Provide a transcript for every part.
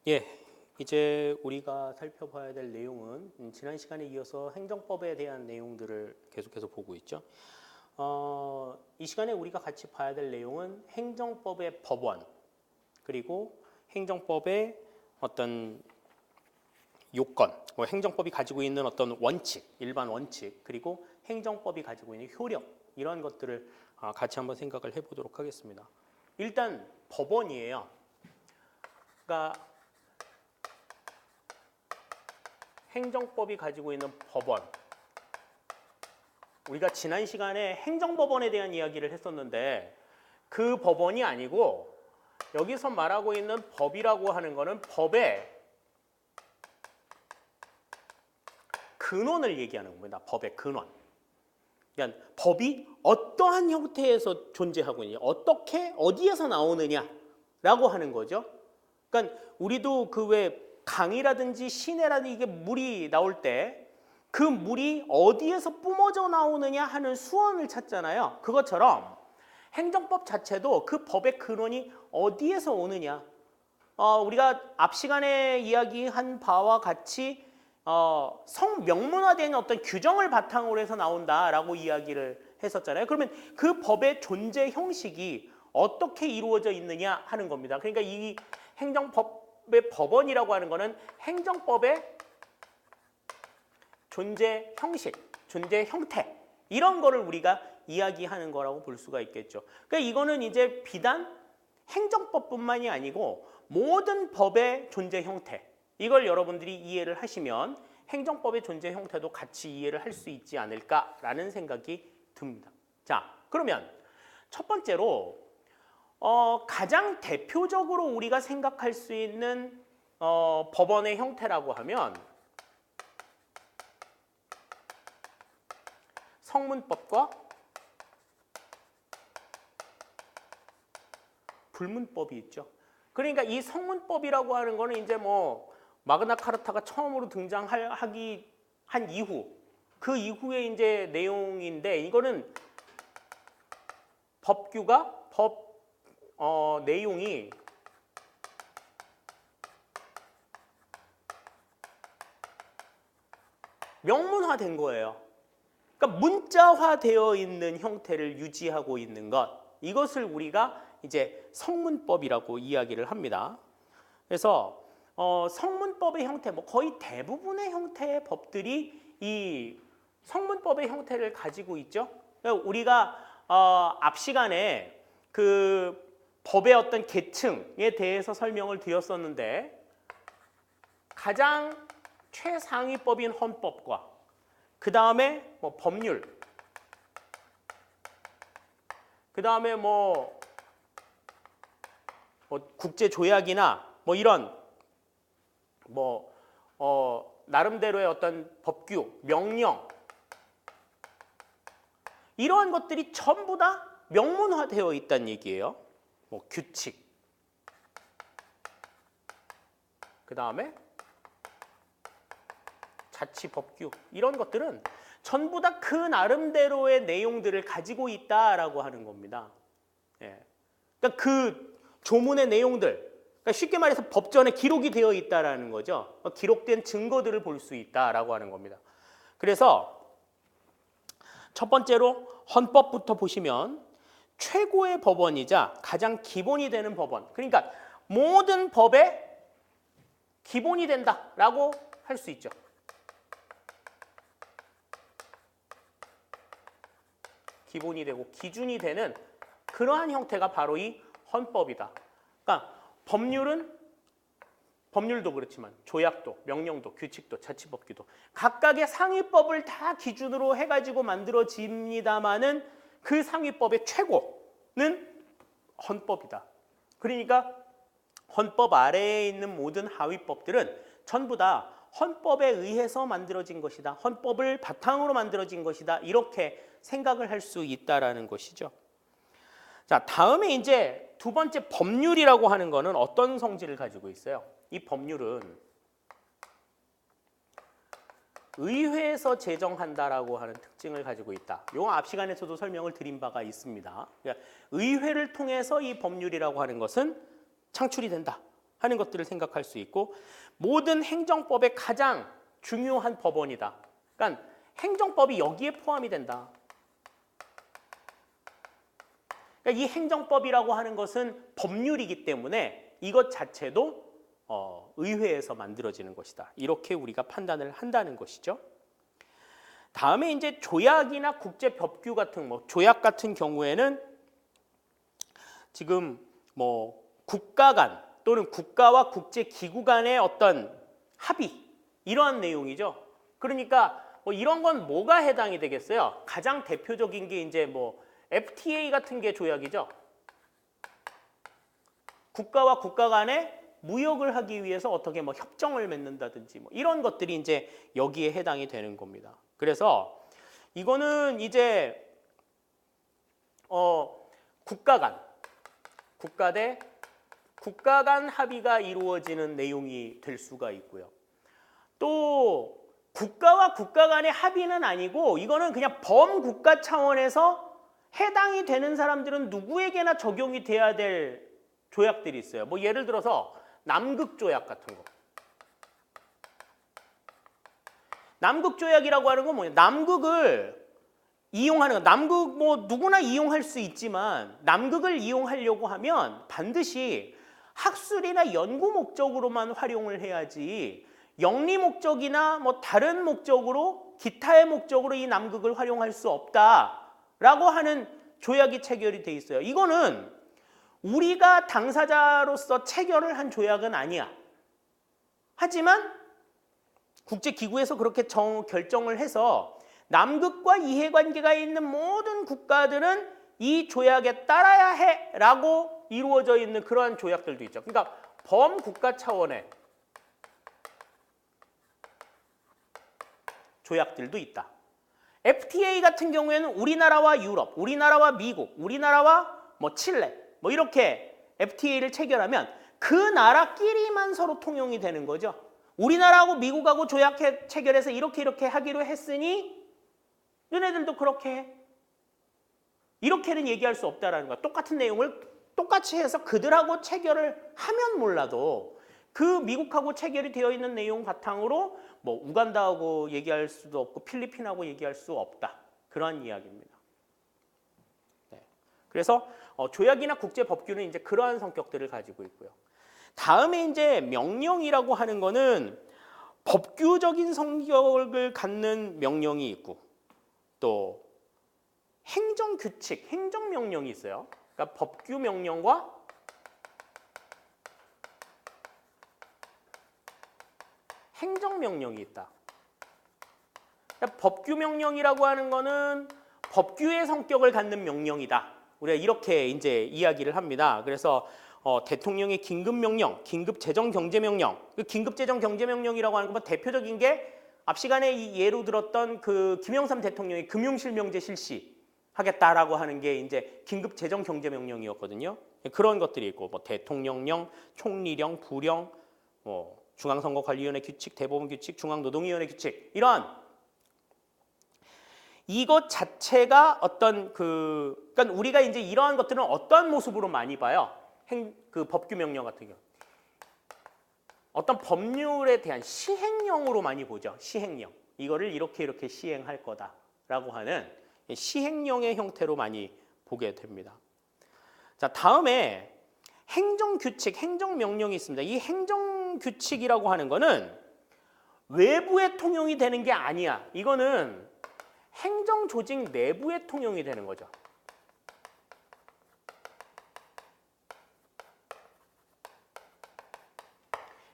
예, 이제 우리가 살펴봐야 될 내용은 지난 시간에 이어서 행정법에 대한 내용들을 계속해서 보고 있죠. 이 시간에 우리가 같이 봐야 될 내용은 행정법의 법원, 그리고 행정법의 어떤 요건, 행정법이 가지고 있는 어떤 원칙, 일반 원칙, 그리고 행정법이 가지고 있는 효력, 이런 것들을 같이 한번 생각을 해보도록 하겠습니다. 일단 법원이에요. 그러니까 행정법이 가지고 있는 법원. 우리가 지난 시간에 행정법원에 대한 이야기를 했었는데 그 법원이 아니고 여기서 말하고 있는 법이라고 하는 거는 법의 근원을 얘기하는 겁니다. 법의 근원. 그러니까 법이 어떠한 형태에서 존재하고 있느냐, 어떻게 어디에서 나오느냐라고 하는 거죠. 그러니까 우리도 그 왜 강이라든지 시내라든지 이게 물이 나올 때 그 물이 어디에서 뿜어져 나오느냐 하는 수원을 찾잖아요. 그것처럼 행정법 자체도 그 법의 근원이 어디에서 오느냐. 우리가 앞 시간에 이야기한 바와 같이 성명문화된 어떤 규정을 바탕으로 해서 나온다라고 이야기를 했었잖아요. 그러면 그 법의 존재 형식이 어떻게 이루어져 있느냐 하는 겁니다. 그러니까 이 행정법의 법원이라고 하는 거는 행정법의 존재 형식, 존재 형태, 이런 거를 우리가 이야기하는 거라고 볼 수가 있겠죠. 그러니까 이거는 이제 비단 행정법뿐만이 아니고 모든 법의 존재 형태, 이걸 여러분들이 이해를 하시면 행정법의 존재 형태도 같이 이해를 할 수 있지 않을까라는 생각이 듭니다. 자, 그러면 첫 번째로 가장 대표적으로 우리가 생각할 수 있는 법원의 형태라고 하면 성문법과 불문법이 있죠. 그러니까 이 성문법이라고 하는 거는 이제 마그나카르타가 처음으로 등장하기 한 이후, 그 이후의 이제 내용인데, 이거는 법규가 내용이 명문화된 거예요. 그러니까 문자화되어 있는 형태를 유지하고 있는 것, 이것을 우리가 이제 성문법이라고 이야기를 합니다. 그래서 성문법의 형태, 거의 대부분의 형태의 법들이 이 성문법의 형태를 가지고 있죠. 그러니까 우리가 앞 시간에 그 법의 어떤 계층에 대해서 설명을 드렸었는데, 가장 최상위법인 헌법과 그 다음에 법률, 그 다음에 국제 조약이나 이런 나름대로의 어떤 법규, 명령, 이러한 것들이 전부 다 명문화되어 있다는 얘기예요. 규칙, 그 다음에 자치법규, 이런 것들은 전부 다 그 나름대로의 내용들을 가지고 있다라고 하는 겁니다. 예. 그러니까 그 조문의 내용들, 그러니까 쉽게 말해서 법전에 기록이 되어 있다라는 거죠. 기록된 증거들을 볼 수 있다라고 하는 겁니다. 그래서 첫 번째로 헌법부터 보시면 최고의 법원이자 가장 기본이 되는 법원, 그러니까 모든 법의 기본이 된다라고 할 수 있죠. 기본이 되고 기준이 되는 그러한 형태가 바로 이 헌법이다. 그러니까 법률도 그렇지만 조약도, 명령도, 규칙도, 자치법규도 각각의 상위법을 다 기준으로 해가지고 만들어집니다마는 그 상위법의 최고는 헌법이다. 그러니까 헌법 아래에 있는 모든 하위법들은 전부 다 헌법에 의해서 만들어진 것이다. 헌법을 바탕으로 만들어진 것이다. 이렇게 생각을 할 수 있다라는 것이죠. 자, 다음에 이제 두 번째 법률이라고 하는 거는 어떤 성질을 가지고 있어요? 이 법률은 의회에서 제정한다라고 하는 특징을 가지고 있다. 요 앞 시간에서도 설명을 드린 바가 있습니다. 그러니까 의회를 통해서 이 법률이라고 하는 것은 창출이 된다. 하는 것들을 생각할 수 있고 모든 행정법의 가장 중요한 법원이다. 그러니까 행정법이 여기에 포함이 된다. 그러니까 이 행정법이라고 하는 것은 법률이기 때문에 이것 자체도 의회에서 만들어지는 것이다. 이렇게 우리가 판단을 한다는 것이죠. 다음에 이제 조약이나 국제법규 같은 조약 같은 경우에는 지금 국가 간 또는 국가와 국제기구 간의 어떤 합의 이러한 내용이죠. 그러니까 이런 건 뭐가 해당이 되겠어요? 가장 대표적인 게 이제 FTA 같은 게 조약이죠. 국가와 국가 간에 무역을 하기 위해서 어떻게 협정을 맺는다든지 이런 것들이 이제 여기에 해당이 되는 겁니다. 그래서 이거는 이제 국가 간 합의가 이루어지는 내용이 될 수가 있고요. 또 국가와 국가 간의 합의는 아니고 이거는 그냥 범국가 차원에서 해당이 되는 사람들은 누구에게나 적용이 돼야 될 조약들이 있어요. 예를 들어서 남극조약 같은 거. 남극조약이라고 하는 건 뭐냐? 남극을 이용하는 거. 남극 누구나 이용할 수 있지만 남극을 이용하려고 하면 반드시 학술이나 연구 목적으로만 활용을 해야지 영리 목적이나 다른 목적으로 기타의 목적으로 이 남극을 활용할 수 없다라고 하는 조약이 체결이 돼 있어요. 이거는 우리가 당사자로서 체결을 한 조약은 아니야. 하지만 국제기구에서 그렇게 결정을 해서 남극과 이해관계가 있는 모든 국가들은 이 조약에 따라야 해라고 이루어져 있는 그러한 조약들도 있죠. 그러니까 범국가 차원의 조약들도 있다. FTA 같은 경우에는 우리나라와 유럽, 우리나라와 미국, 우리나라와 칠레 이렇게 FTA를 체결하면 그 나라끼리만 서로 통용이 되는 거죠. 우리나라하고 미국하고 조약 체결해서 이렇게 하기로 했으니 너네들도 그렇게 해. 이렇게는 얘기할 수 없다라는 거야. 똑같은 내용을 똑같이 해서 그들하고 체결을 하면 몰라도 그 미국하고 체결이 되어 있는 내용 바탕으로 우간다하고 얘기할 수도 없고 필리핀하고 얘기할 수 없다. 그런 이야기입니다. 네. 그래서 조약이나 국제법규는 이제 그러한 성격들을 가지고 있고요. 다음에 이제 명령이라고 하는 거는 법규적인 성격을 갖는 명령이 있고 또 행정규칙, 행정명령이 있어요. 그러니까 법규 명령과 행정명령이 있다. 그러니까 법규 명령이라고 하는 거는 법규의 성격을 갖는 명령이다. 우리가 이렇게 이제 이야기를 합니다. 그래서 대통령의 긴급명령, 긴급재정경제명령, 긴급재정경제명령이라고 하는 건 대표적인 게 앞 시간에 예로 들었던 그 김영삼 대통령이 금융실명제 실시하겠다라고 하는 게 이제 긴급재정경제명령이었거든요. 그런 것들이 있고 대통령령, 총리령, 부령, 중앙선거관리위원회 규칙, 대법원규칙, 중앙노동위원회 규칙 이런 이것 자체가 어떤 그러니까 우리가 이제 이러한 것들은 어떤 모습으로 많이 봐요? 그 법규 명령 같은 경우 어떤 법률에 대한 시행령으로 많이 보죠. 시행령. 이거를 이렇게 시행할 거다라고 하는 시행령의 형태로 많이 보게 됩니다. 자, 다음에 행정규칙, 행정명령이 있습니다. 이 행정규칙이라고 하는 거는 외부에 통용이 되는 게 아니야. 이거는 행정조직 내부에 통용이 되는 거죠.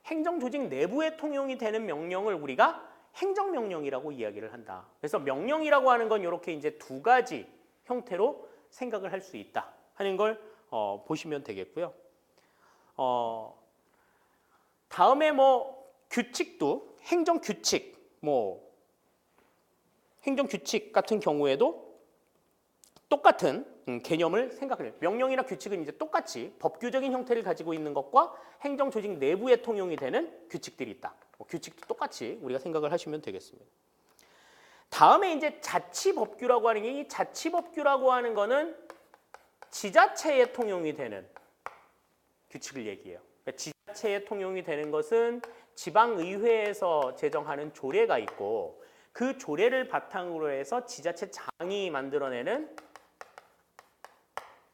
행정조직 내부에 통용이 되는 명령을 우리가 행정명령이라고 이야기를 한다. 그래서 명령이라고 하는 건 이렇게 이제 두 가지 형태로 생각을 할 수 있다 하는 걸 보시면 되겠고요. 다음에 규칙도 행정규칙 같은 경우에도 똑같은 개념을 생각해요. 명령이나 규칙은 이제 똑같이 법규적인 형태를 가지고 있는 것과 행정조직 내부에 통용이 되는 규칙들이 있다. 규칙도 똑같이 우리가 생각을 하시면 되겠습니다. 다음에 이제 자치법규라고 하는 게 이 자치법규라고 하는 거는 지자체에 통용이 되는 규칙을 얘기해요. 그러니까 지자체에 통용이 되는 것은 지방의회에서 제정하는 조례가 있고 그 조례를 바탕으로 해서 지자체장이 만들어내는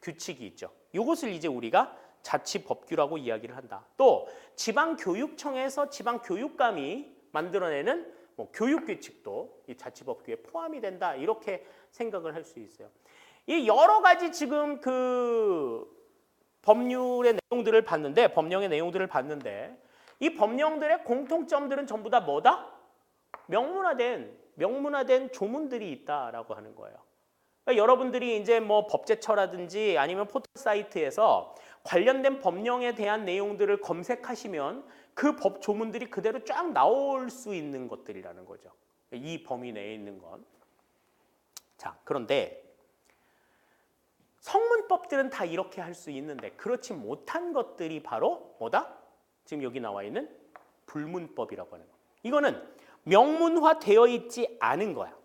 규칙이 있죠. 이것을 이제 우리가 자치법규라고 이야기를 한다. 또 지방교육청에서 지방교육감이 만들어내는 뭐 교육규칙도 이 자치법규에 포함이 된다. 이렇게 생각을 할 수 있어요. 이 여러 가지 지금 그 법률의 내용들을 봤는데, 법령의 내용들을 봤는데 이 법령들의 공통점들은 전부 다 뭐다? 명문화된 조문들이 있다라고 하는 거예요. 그러니까 여러분들이 이제 뭐 법제처라든지 아니면 포털 사이트에서 관련된 법령에 대한 내용들을 검색하시면 그 법 조문들이 그대로 쫙 나올 수 있는 것들이라는 거죠. 이 범위 내에 있는 건. 자, 그런데 성문법들은 다 이렇게 할 수 있는데 그렇지 못한 것들이 바로 뭐다? 지금 여기 나와 있는 불문법이라고 하는 거. 이거는 명문화되어 있지 않은 거야.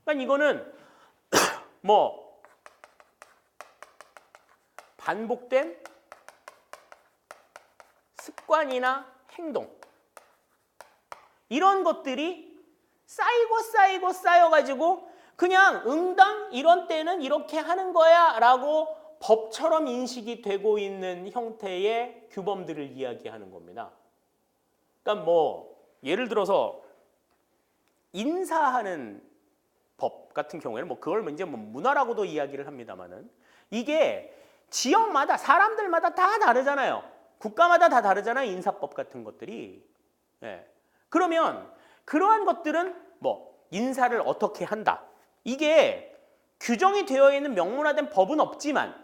그러니까 이거는 뭐 반복된 습관이나 행동 이런 것들이 쌓이고 쌓여가지고 그냥 응당 이런 때는 이렇게 하는 거야 라고 법처럼 인식이 되고 있는 형태의 규범들을 이야기하는 겁니다. 그러니까 뭐 예를 들어서 인사하는 법 같은 경우에는 뭐 그걸 이제 뭐 문화라고도 이야기를 합니다만은 이게 지역마다 사람들마다 다 다르잖아요. 국가마다 다 다르잖아요. 인사법 같은 것들이. 예. 그러면 그러한 것들은 뭐 인사를 어떻게 한다. 이게 규정이 되어 있는 명문화된 법은 없지만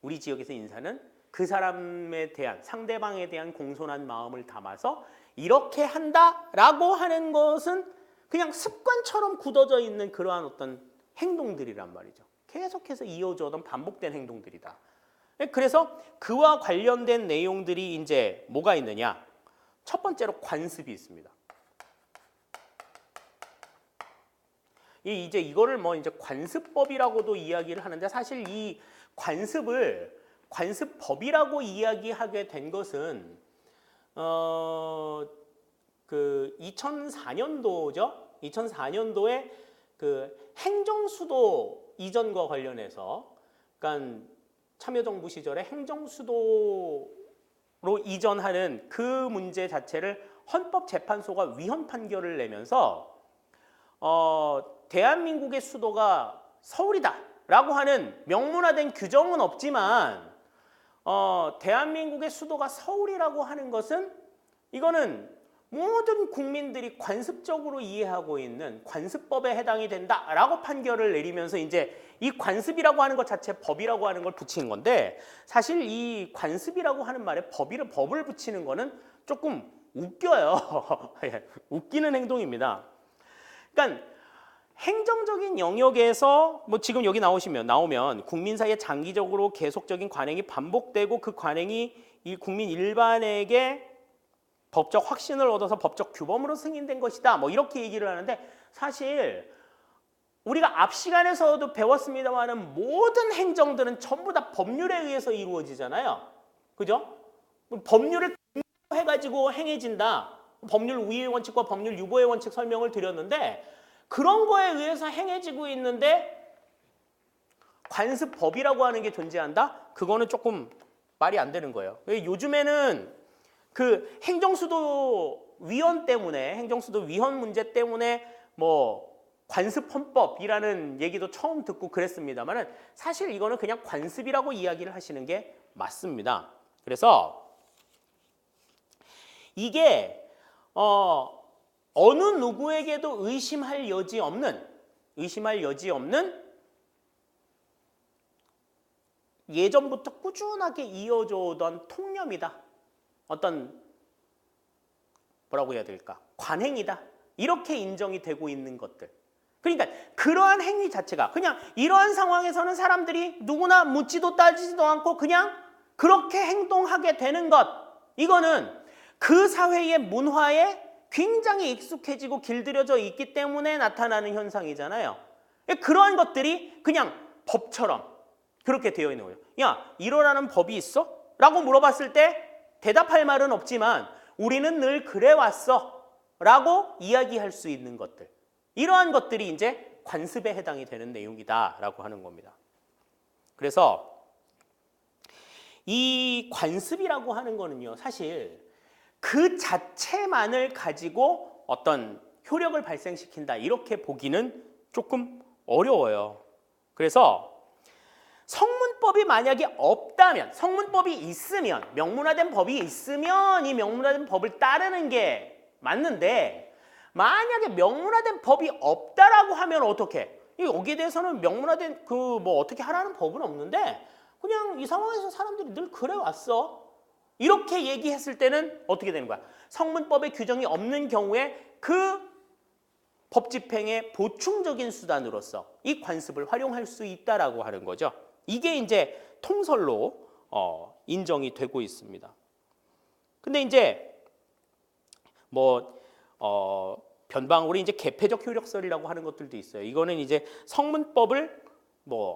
우리 지역에서 인사는 그 사람에 대한 상대방에 대한 공손한 마음을 담아서 이렇게 한다라고 하는 것은 그냥 습관처럼 굳어져 있는 그러한 어떤 행동들이란 말이죠. 계속해서 이어져 오던 반복된 행동들이다. 그래서 그와 관련된 내용들이 이제 뭐가 있느냐? 첫 번째로 관습이 있습니다. 이제 이거를 뭐 이제 관습법이라고도 이야기를 하는데 사실 이 관습법이라고 이야기하게 된 것은 그 2004년도죠. 2004년도에 그 행정수도 이전과 관련해서 그러니까 참여정부 시절에 행정수도로 이전하는 그 문제 자체를 헌법재판소가 위헌 판결을 내면서 대한민국의 수도가 서울이다라고 하는 명문화된 규정은 없지만 대한민국의 수도가 서울이라고 하는 것은 이거는 모든 국민들이 관습적으로 이해하고 있는 관습법에 해당이 된다라고 판결을 내리면서 이제 이 관습이라고 하는 것 자체 법이라고 하는 걸 붙인 건데 사실 이 관습이라고 하는 말에 법을 붙이는 거는 조금 웃겨요. 웃기는 행동입니다. 그러니까 행정적인 영역에서 뭐 지금 여기 나오면 국민 사이에 장기적으로 계속적인 관행이 반복되고 그 관행이 이 국민 일반에게 법적 확신을 얻어서 법적 규범으로 승인된 것이다. 뭐 이렇게 얘기를 하는데 사실 우리가 앞 시간에서도 배웠습니다만은 모든 행정들은 전부 다 법률에 의해서 이루어지잖아요. 그죠? 법률을 해가지고 행해진다. 법률 우위의 원칙과 법률 유보의 원칙 설명을 드렸는데 그런 거에 의해서 행해지고 있는데 관습법이라고 하는 게 존재한다? 그거는 조금 말이 안 되는 거예요. 요즘에는 그 행정수도 위헌 문제 때문에 뭐 관습헌법이라는 얘기도 처음 듣고 그랬습니다만은 사실 이거는 그냥 관습이라고 이야기를 하시는 게 맞습니다. 그래서 이게 어느 누구에게도 의심할 여지 없는 예전부터 꾸준하게 이어져 오던 통념이다. 어떤 뭐라고 해야 될까? 관행이다. 이렇게 인정이 되고 있는 것들. 그러니까 그러한 행위 자체가 그냥 이러한 상황에서는 사람들이 누구나 묻지도 따지지도 않고 그냥 그렇게 행동하게 되는 것. 이거는 그 사회의 문화에 굉장히 익숙해지고 길들여져 있기 때문에 나타나는 현상이잖아요. 그러한 것들이 그냥 법처럼 그렇게 되어 있는 거예요. 야, 이러라는 법이 있어? 라고 물어봤을 때 대답할 말은 없지만 우리는 늘 그래왔어 라고 이야기할 수 있는 것들, 이러한 것들이 이제 관습에 해당이 되는 내용이다 라고 하는 겁니다. 그래서 이 관습이라고 하는 거는요, 사실 그 자체만을 가지고 어떤 효력을 발생시킨다 이렇게 보기는 조금 어려워요. 그래서 성문법이 만약에 없다면, 성문법이 있으면, 명문화된 법이 있으면 이 명문화된 법을 따르는 게 맞는데, 만약에 명문화된 법이 없다라고 하면 어떻게? 여기에 대해서는 명문화된 뭐 어떻게 하라는 법은 없는데 그냥 이 상황에서 사람들이 늘 그래 왔어. 이렇게 얘기했을 때는 어떻게 되는 거야? 성문법의 규정이 없는 경우에 그 법 집행의 보충적인 수단으로서 이 관습을 활용할 수 있다라고 하는 거죠. 이게 이제 통설로 인정이 되고 있습니다. 근데 이제 변방으로 이제 개폐적 효력설이라고 하는 것들도 있어요. 이거는 이제 성문법을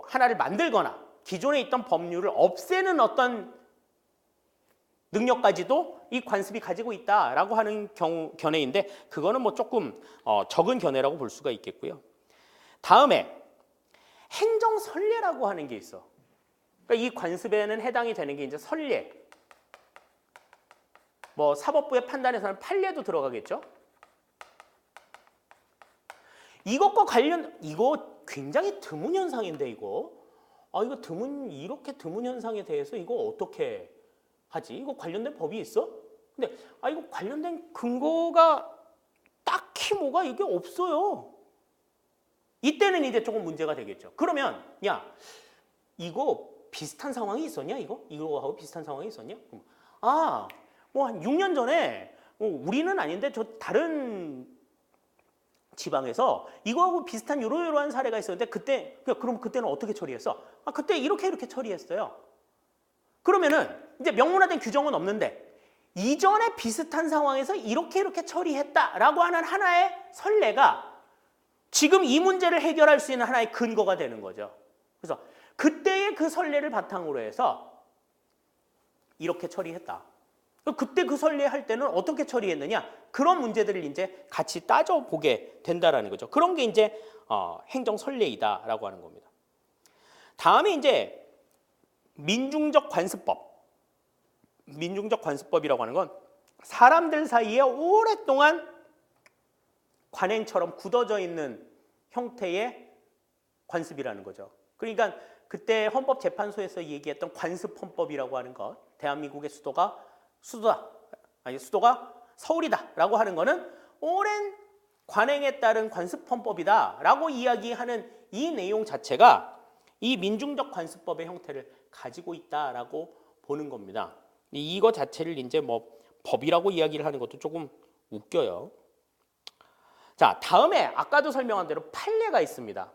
하나를 만들거나 기존에 있던 법률을 없애는 어떤 능력까지도 이 관습이 가지고 있다라고 하는 견해인데, 그거는 조금 적은 견해라고 볼 수가 있겠고요. 다음에 행정선례라고 하는 게 있어. 그러니까 이 관습에는 해당이 되는 게 이제 선례. 사법부의 판단에서는 판례도 들어가겠죠. 이것과 이거 굉장히 드문 현상인데 이거 이렇게 드문 현상에 대해서 이거 어떻게 하지? 이거 관련된 법이 있어? 근데 이거 관련된 근거가 딱히 뭐가 이게 없어요. 이때는 이제 조금 문제가 되겠죠. 그러면 이거 비슷한 상황이 있었냐? 이거하고 비슷한 상황이 있었냐? 한 6년 전에 우리는 아닌데 저 다른 지방에서 이거하고 비슷한 이러한 사례가 있었는데 그럼 그때는 어떻게 처리했어? 그때 이렇게 처리했어요. 그러면은 이제 명문화된 규정은 없는데 이전에 비슷한 상황에서 이렇게 처리했다라고 하는 하나의 선례가 지금 이 문제를 해결할 수 있는 하나의 근거가 되는 거죠. 그래서 그때의 그 선례를 바탕으로 해서 이렇게 처리했다. 그때 그 선례할 때는 어떻게 처리했느냐? 그런 문제들을 이제 같이 따져보게 된다라는 거죠. 그런 게 이제 행정 선례이다라고 하는 겁니다. 다음에 이제 민중적 관습법. 민중적 관습법이라고 하는 건 사람들 사이에 오랫동안 관행처럼 굳어져 있는 형태의 관습이라는 거죠. 그러니까 그때 헌법재판소에서 얘기했던 관습헌법이라고 하는 것, 대한민국의 수도가 서울이다라고 하는 거는 오랜 관행에 따른 관습헌법이다라고 이야기하는 이 내용 자체가 이 민중적 관습법의 형태를 가지고 있다라고 보는 겁니다. 이거 자체를 이제 법이라고 이야기를 하는 것도 조금 웃겨요. 자, 다음에 아까도 설명한 대로 판례가 있습니다.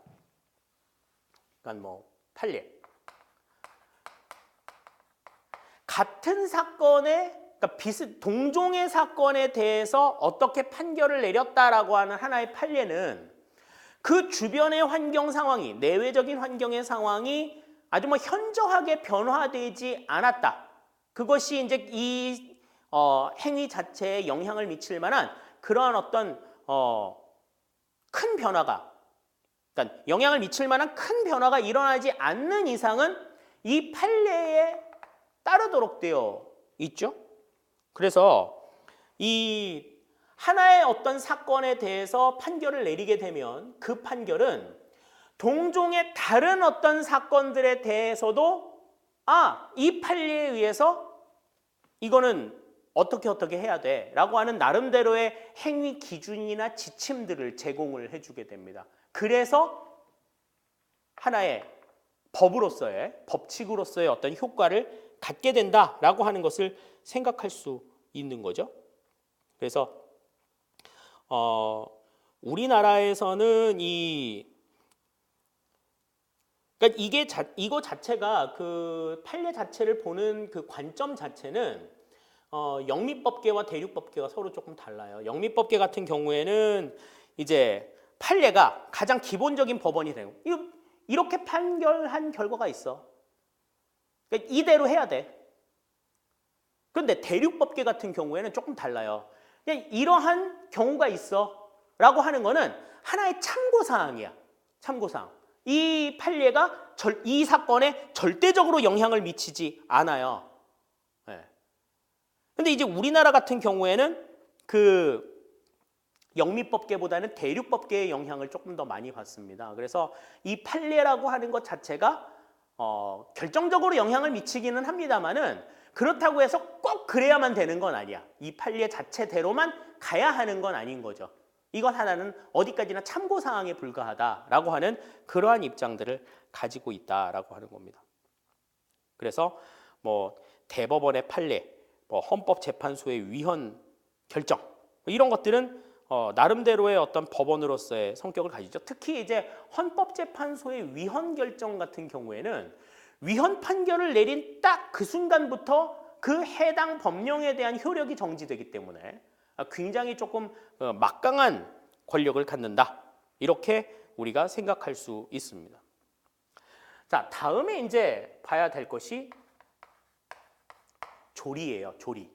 그러니까 판례. 같은 사건에, 그러니까 동종의 사건에 대해서 어떻게 판결을 내렸다라고 하는 하나의 판례는 그 주변의 환경 상황이, 내외적인 환경의 상황이 아주 현저하게 변화되지 않았다. 그것이 이제 이 행위 자체에 영향을 미칠 만한 그러한 어떤 큰 변화가, 그러니까 영향을 미칠 만한 큰 변화가 일어나지 않는 이상은 이 판례에 따르도록 되어 있죠. 그래서 이 하나의 어떤 사건에 대해서 판결을 내리게 되면 그 판결은 동종의 다른 어떤 사건들에 대해서도 이 판례에 의해서 이거는 어떻게 해야 돼 라고 하는 나름대로의 행위 기준이나 지침들을 제공을 해주게 됩니다. 그래서 하나의 법으로서의, 법칙으로서의 어떤 효과를 갖게 된다라고 하는 것을 생각할 수 있는 거죠. 그래서 우리나라에서는 그러니까 이거 자체가 그 판례 자체를 보는 그 관점 자체는 영미법계와 대륙법계가 서로 조금 달라요. 영미법계 같은 경우에는 이제 판례가 가장 기본적인 법원이 되고 이렇게 판결한 결과가 있어. 그러니까 이대로 해야 돼. 그런데 대륙법계 같은 경우에는 조금 달라요. 그냥 이러한 경우가 있어 라고 하는 거는 하나의 참고사항이야. 참고사항. 이 판례가 이 사건에 절대적으로 영향을 미치지 않아요. 네. 근데 이제 우리나라 같은 경우에는 그 영미법계보다는 대륙법계의 영향을 조금 더 많이 받습니다. 그래서 이 판례라고 하는 것 자체가 결정적으로 영향을 미치기는 합니다만은 그렇다고 해서 꼭 그래야만 되는 건 아니야. 이 판례 자체대로만 가야 하는 건 아닌 거죠. 이건 하나는 어디까지나 참고사항에 불과하다라고 하는 그러한 입장들을 가지고 있다라고 하는 겁니다. 그래서 뭐 대법원의 판례, 뭐 헌법재판소의 위헌 결정 이런 것들은 나름대로의 어떤 법원으로서의 성격을 가지죠. 특히 이제 헌법재판소의 위헌 결정 같은 경우에는 위헌 판결을 내린 딱 그 순간부터 그 해당 법령에 대한 효력이 정지되기 때문에 굉장히 조금 막강한 권력을 갖는다. 이렇게 우리가 생각할 수 있습니다. 자, 다음에 이제 봐야 될 것이 조리예요. 조리.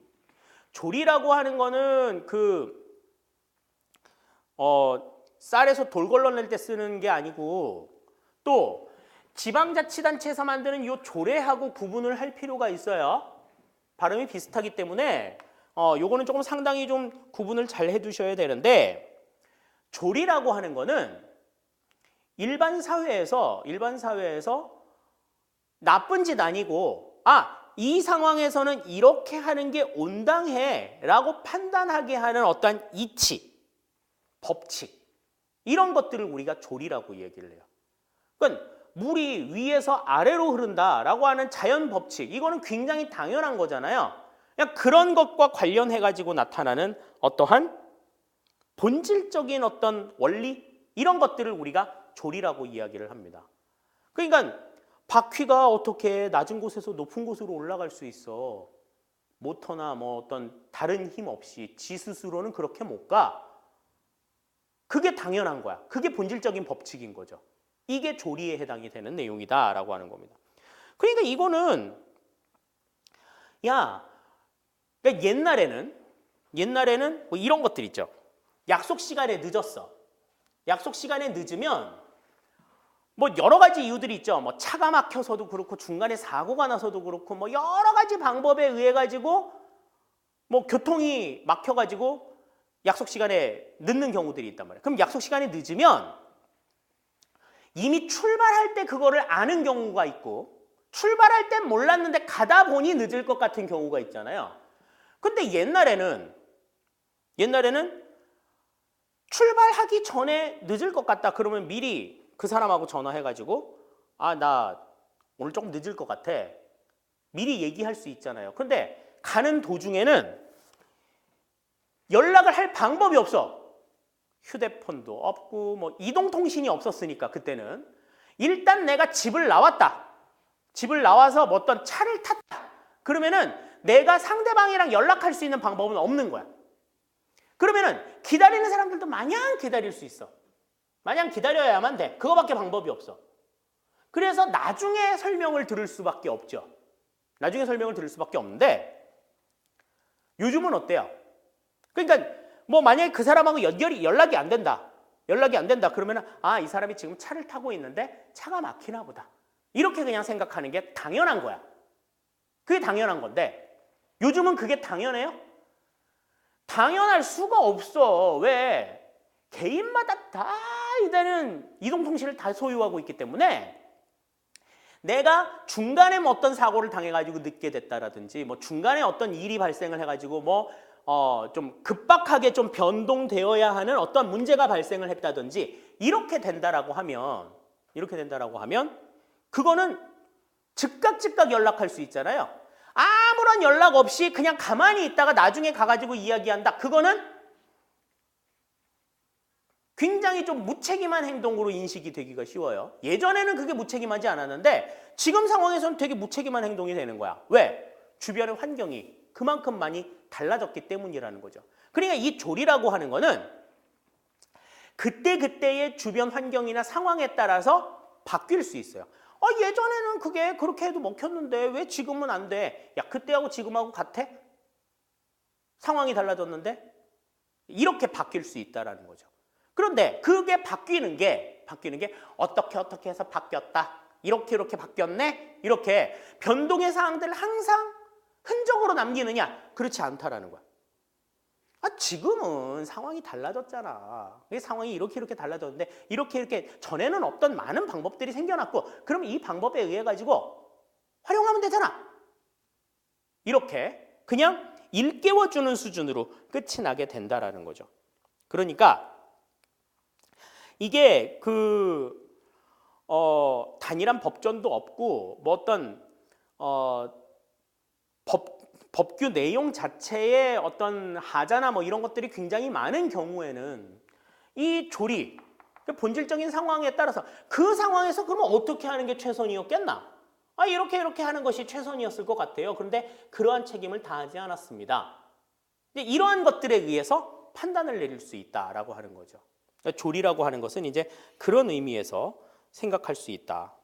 조리라고 하는 거는 쌀에서 돌 걸러낼 때 쓰는 게 아니고 또 지방자치단체에서 만드는 이 조례하고 구분을 할 필요가 있어요. 발음이 비슷하기 때문에 요거는 조금 상당히 좀 구분을 잘 해두셔야 되는데 조리라고 하는 거는 일반 사회에서 나쁜 짓 아니고 이 상황에서는 이렇게 하는 게 온당해 라고 판단하게 하는 어떠한 이치, 법칙 이런 것들을 우리가 조리라고 얘기를 해요. 그러니까 물이 위에서 아래로 흐른다라고 하는 자연 법칙 이거는 굉장히 당연한 거잖아요. 그냥 그런 것과 관련해 가지고 나타나는 어떠한 본질적인 어떤 원리 이런 것들을 우리가 조리라고 이야기를 합니다. 그러니까 바퀴가 어떻게 낮은 곳에서 높은 곳으로 올라갈 수 있어? 모터나 뭐 어떤 다른 힘 없이 지 스스로는 그렇게 못 가. 그게 당연한 거야. 그게 본질적인 법칙인 거죠. 이게 조리에 해당이 되는 내용이다라고 하는 겁니다. 그러니까 이거는 그러니까 옛날에는 뭐 이런 것들 있죠. 약속 시간에 늦었어. 약속 시간에 늦으면 뭐 여러 가지 이유들이 있죠. 뭐 차가 막혀서도 그렇고 중간에 사고가 나서도 그렇고 뭐 여러 가지 방법에 의해 가지고 뭐 교통이 막혀 가지고 약속 시간에 늦는 경우들이 있단 말이에요. 그럼 약속 시간에 늦으면 이미 출발할 때 그거를 아는 경우가 있고 출발할 땐 몰랐는데 가다 보니 늦을 것 같은 경우가 있잖아요. 근데 옛날에는 출발하기 전에 늦을 것 같다 그러면 미리 그 사람하고 전화해가지고 나 오늘 조금 늦을 것 같아. 미리 얘기할 수 있잖아요. 근데 가는 도중에는 연락을 할 방법이 없어. 휴대폰도 없고 뭐 이동통신이 없었으니까 그때는 일단 내가 집을 나왔다. 집을 나와서 뭐 어떤 차를 탔다. 그러면은 내가 상대방이랑 연락할 수 있는 방법은 없는 거야. 그러면은 기다리는 사람들도 마냥 기다릴 수 있어. 마냥 기다려야만 돼. 그거밖에 방법이 없어. 그래서 나중에 설명을 들을 수밖에 없죠. 나중에 설명을 들을 수밖에 없는데 요즘은 어때요? 그러니까 뭐 만약에 그 사람하고 연락이 안 된다. 그러면 이 사람이 지금 차를 타고 있는데 차가 막히나 보다. 이렇게 그냥 생각하는 게 당연한 거야. 그게 당연한 건데 요즘은 그게 당연해요? 당연할 수가 없어. 왜? 개인마다 다 이제는 이동통신을 다 소유하고 있기 때문에 내가 중간에 뭐 어떤 사고를 당해가지고 늦게 됐다라든지 뭐 중간에 어떤 일이 발생을 해가지고 뭐 좀 급박하게 좀 변동되어야 하는 어떤 문제가 발생을 했다든지 이렇게 된다라고 하면 그거는 즉각 연락할 수 있잖아요. 아무런 연락 없이 그냥 가만히 있다가 나중에 가가지고 이야기한다. 그거는 굉장히 좀 무책임한 행동으로 인식이 되기가 쉬워요. 예전에는 그게 무책임하지 않았는데 지금 상황에서는 되게 무책임한 행동이 되는 거야. 왜? 주변의 환경이 그만큼 많이 달라졌기 때문이라는 거죠. 그러니까 이 조리라고 하는 거는 그때그때의 주변 환경이나 상황에 따라서 바뀔 수 있어요. 예전에는 그게 그렇게 해도 먹혔는데 왜 지금은 안 돼? 야, 그때하고 지금하고 같아? 상황이 달라졌는데 이렇게 바뀔 수 있다라는 거죠. 그런데 그게 바뀌는 게 어떻게 해서 바뀌었다. 이렇게 바뀌었네. 이렇게 변동의 사항들을 항상 흔적으로 남기느냐? 그렇지 않다라는 거야. 지금은 상황이 달라졌잖아. 상황이 이렇게 달라졌는데 이렇게 전에는 없던 많은 방법들이 생겨났고 그럼 이 방법에 의해 가지고 활용하면 되잖아. 이렇게 그냥 일깨워주는 수준으로 끝이 나게 된다라는 거죠. 그러니까 이게 단일한 법전도 없고 뭐 어떤 법규 내용 자체의 어떤 하자나 뭐 이런 것들이 굉장히 많은 경우에는 이 조리, 본질적인 상황에 따라서 그 상황에서 그러면 어떻게 하는 게 최선이었겠나? 이렇게 하는 것이 최선이었을 것 같아요. 그런데 그러한 책임을 다하지 않았습니다. 이러한 것들에 의해서 판단을 내릴 수 있다라고 하는 거죠. 조리라고 하는 것은 이제 그런 의미에서 생각할 수 있다.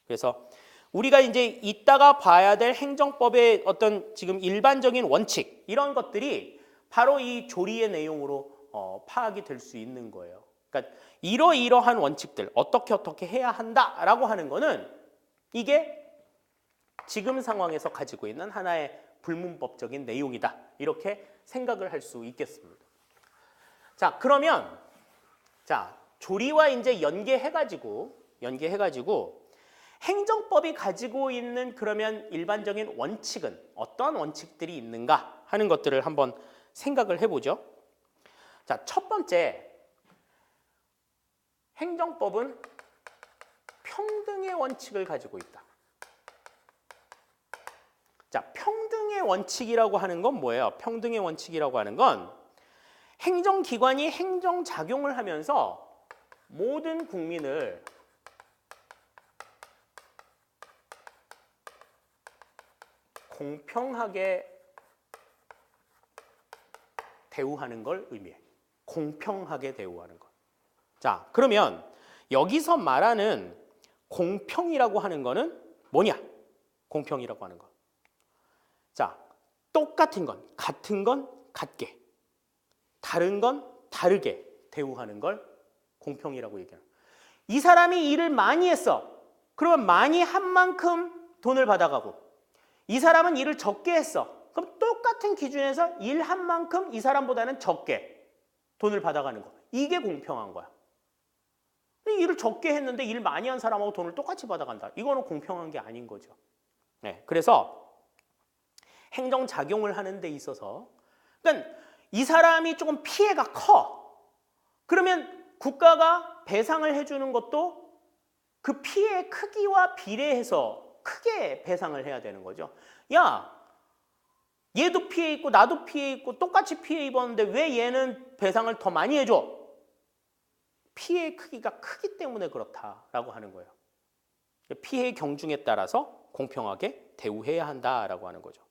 그래서 우리가 이제 이따가 봐야 될 행정법의 어떤 지금 일반적인 원칙 이런 것들이 바로 이 조리의 내용으로 파악이 될 수 있는 거예요. 그러니까 이러한 원칙들 어떻게 해야 한다라고 하는 거는 이게 지금 상황에서 가지고 있는 하나의 불문법적인 내용이다. 이렇게 생각을 할 수 있겠습니다. 자, 그러면 조리와 이제 연계해가지고 행정법이 가지고 있는 그러면 일반적인 원칙은 어떤 원칙들이 있는가 하는 것들을 한번 생각을 해보죠. 자, 첫 번째, 행정법은 평등의 원칙을 가지고 있다. 자, 평등의 원칙이라고 하는 건 뭐예요? 평등의 원칙이라고 하는 건 행정기관이 행정작용을 하면서 모든 국민을 공평하게 대우하는 걸 의미해. 공평하게 대우하는 것. 자, 그러면 여기서 말하는 공평이라고 하는 거는 뭐냐? 공평이라고 하는 것. 자, 똑같은 건, 같은 건 같게, 다른 건 다르게 대우하는 걸 공평이라고 얘기하는 거야. 이 사람이 일을 많이 했어. 그러면 많이 한 만큼 돈을 받아가고 이 사람은 일을 적게 했어. 그럼 똑같은 기준에서 일한 만큼 이 사람보다는 적게 돈을 받아가는 거. 이게 공평한 거야. 일을 적게 했는데 일 많이 한 사람하고 돈을 똑같이 받아간다. 이거는 공평한 게 아닌 거죠. 네, 그래서 행정작용을 하는 데 있어서 그러니까 이 사람이 조금 피해가 커. 그러면 국가가 배상을 해주는 것도 그 피해의 크기와 비례해서 크게 배상을 해야 되는 거죠. 야, 얘도 피해 있고 나도 피해 있고 똑같이 피해 입었는데 왜 얘는 배상을 더 많이 해줘? 피해의 크기가 크기 때문에 그렇다라고 하는 거예요. 피해의 경중에 따라서 공평하게 대우해야 한다라고 하는 거죠.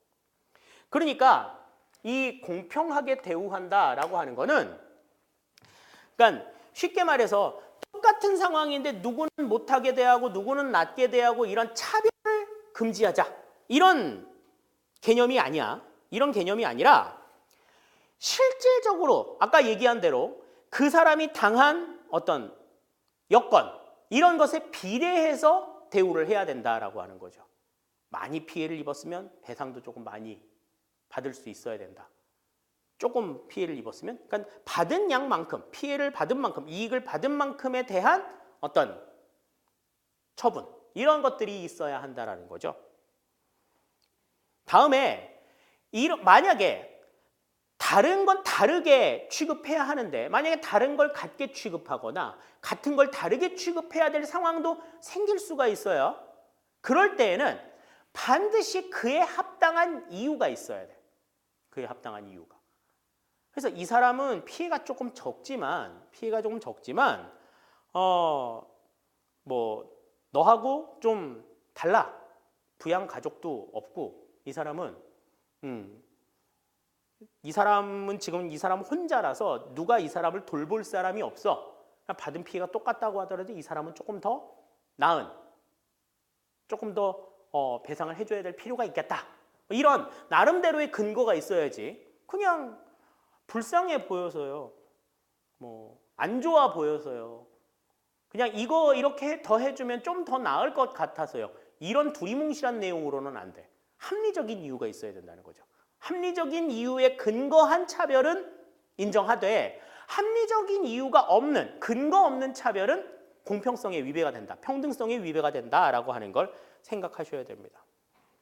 그러니까 이 공평하게 대우한다라고 하는 거는 그러니까 쉽게 말해서 똑같은 상황인데 누구는 못하게 대하고 누구는 낮게 대하고 이런 차별을 금지하자. 이런 개념이 아니야. 이런 개념이 아니라 실질적으로 아까 얘기한 대로 그 사람이 당한 어떤 여건 이런 것에 비례해서 대우를 해야 된다라고 하는 거죠. 많이 피해를 입었으면 배상도 조금 많이 받을 수 있어야 된다. 조금 피해를 입었으면 그러니까 받은 양만큼 피해를 받은 만큼 이익을 받은 만큼에 대한 어떤 처분 이런 것들이 있어야 한다라는 거죠. 다음에 만약에 다른 건 다르게 취급해야 하는데 만약에 다른 걸 같게 취급하거나 같은 걸 다르게 취급해야 될 상황도 생길 수가 있어요. 그럴 때에는 반드시 그에 합당한 이유가 있어야 돼. 그에 합당한 이유가. 그래서 이 사람은 피해가 조금 적지만 뭐 너하고 좀 달라. 부양 가족도 없고 이 사람은 지금 이 사람 혼자라서 누가 이 사람을 돌볼 사람이 없어. 받은 피해가 똑같다고 하더라도 이 사람은 조금 더 나은, 조금 더 배상을 해줘야 될 필요가 있겠다. 이런 나름대로의 근거가 있어야지 그냥 불쌍해 보여서요. 뭐 안 좋아 보여서요. 그냥 이거 이렇게 더 해주면 좀 더 나을 것 같아서요. 이런 두리뭉실한 내용으로는 안 돼. 합리적인 이유가 있어야 된다는 거죠. 합리적인 이유에 근거한 차별은 인정하되 합리적인 이유가 없는, 근거 없는 차별은 공평성에 위배가 된다. 평등성에 위배가 된다라고 하는 걸 생각하셔야 됩니다.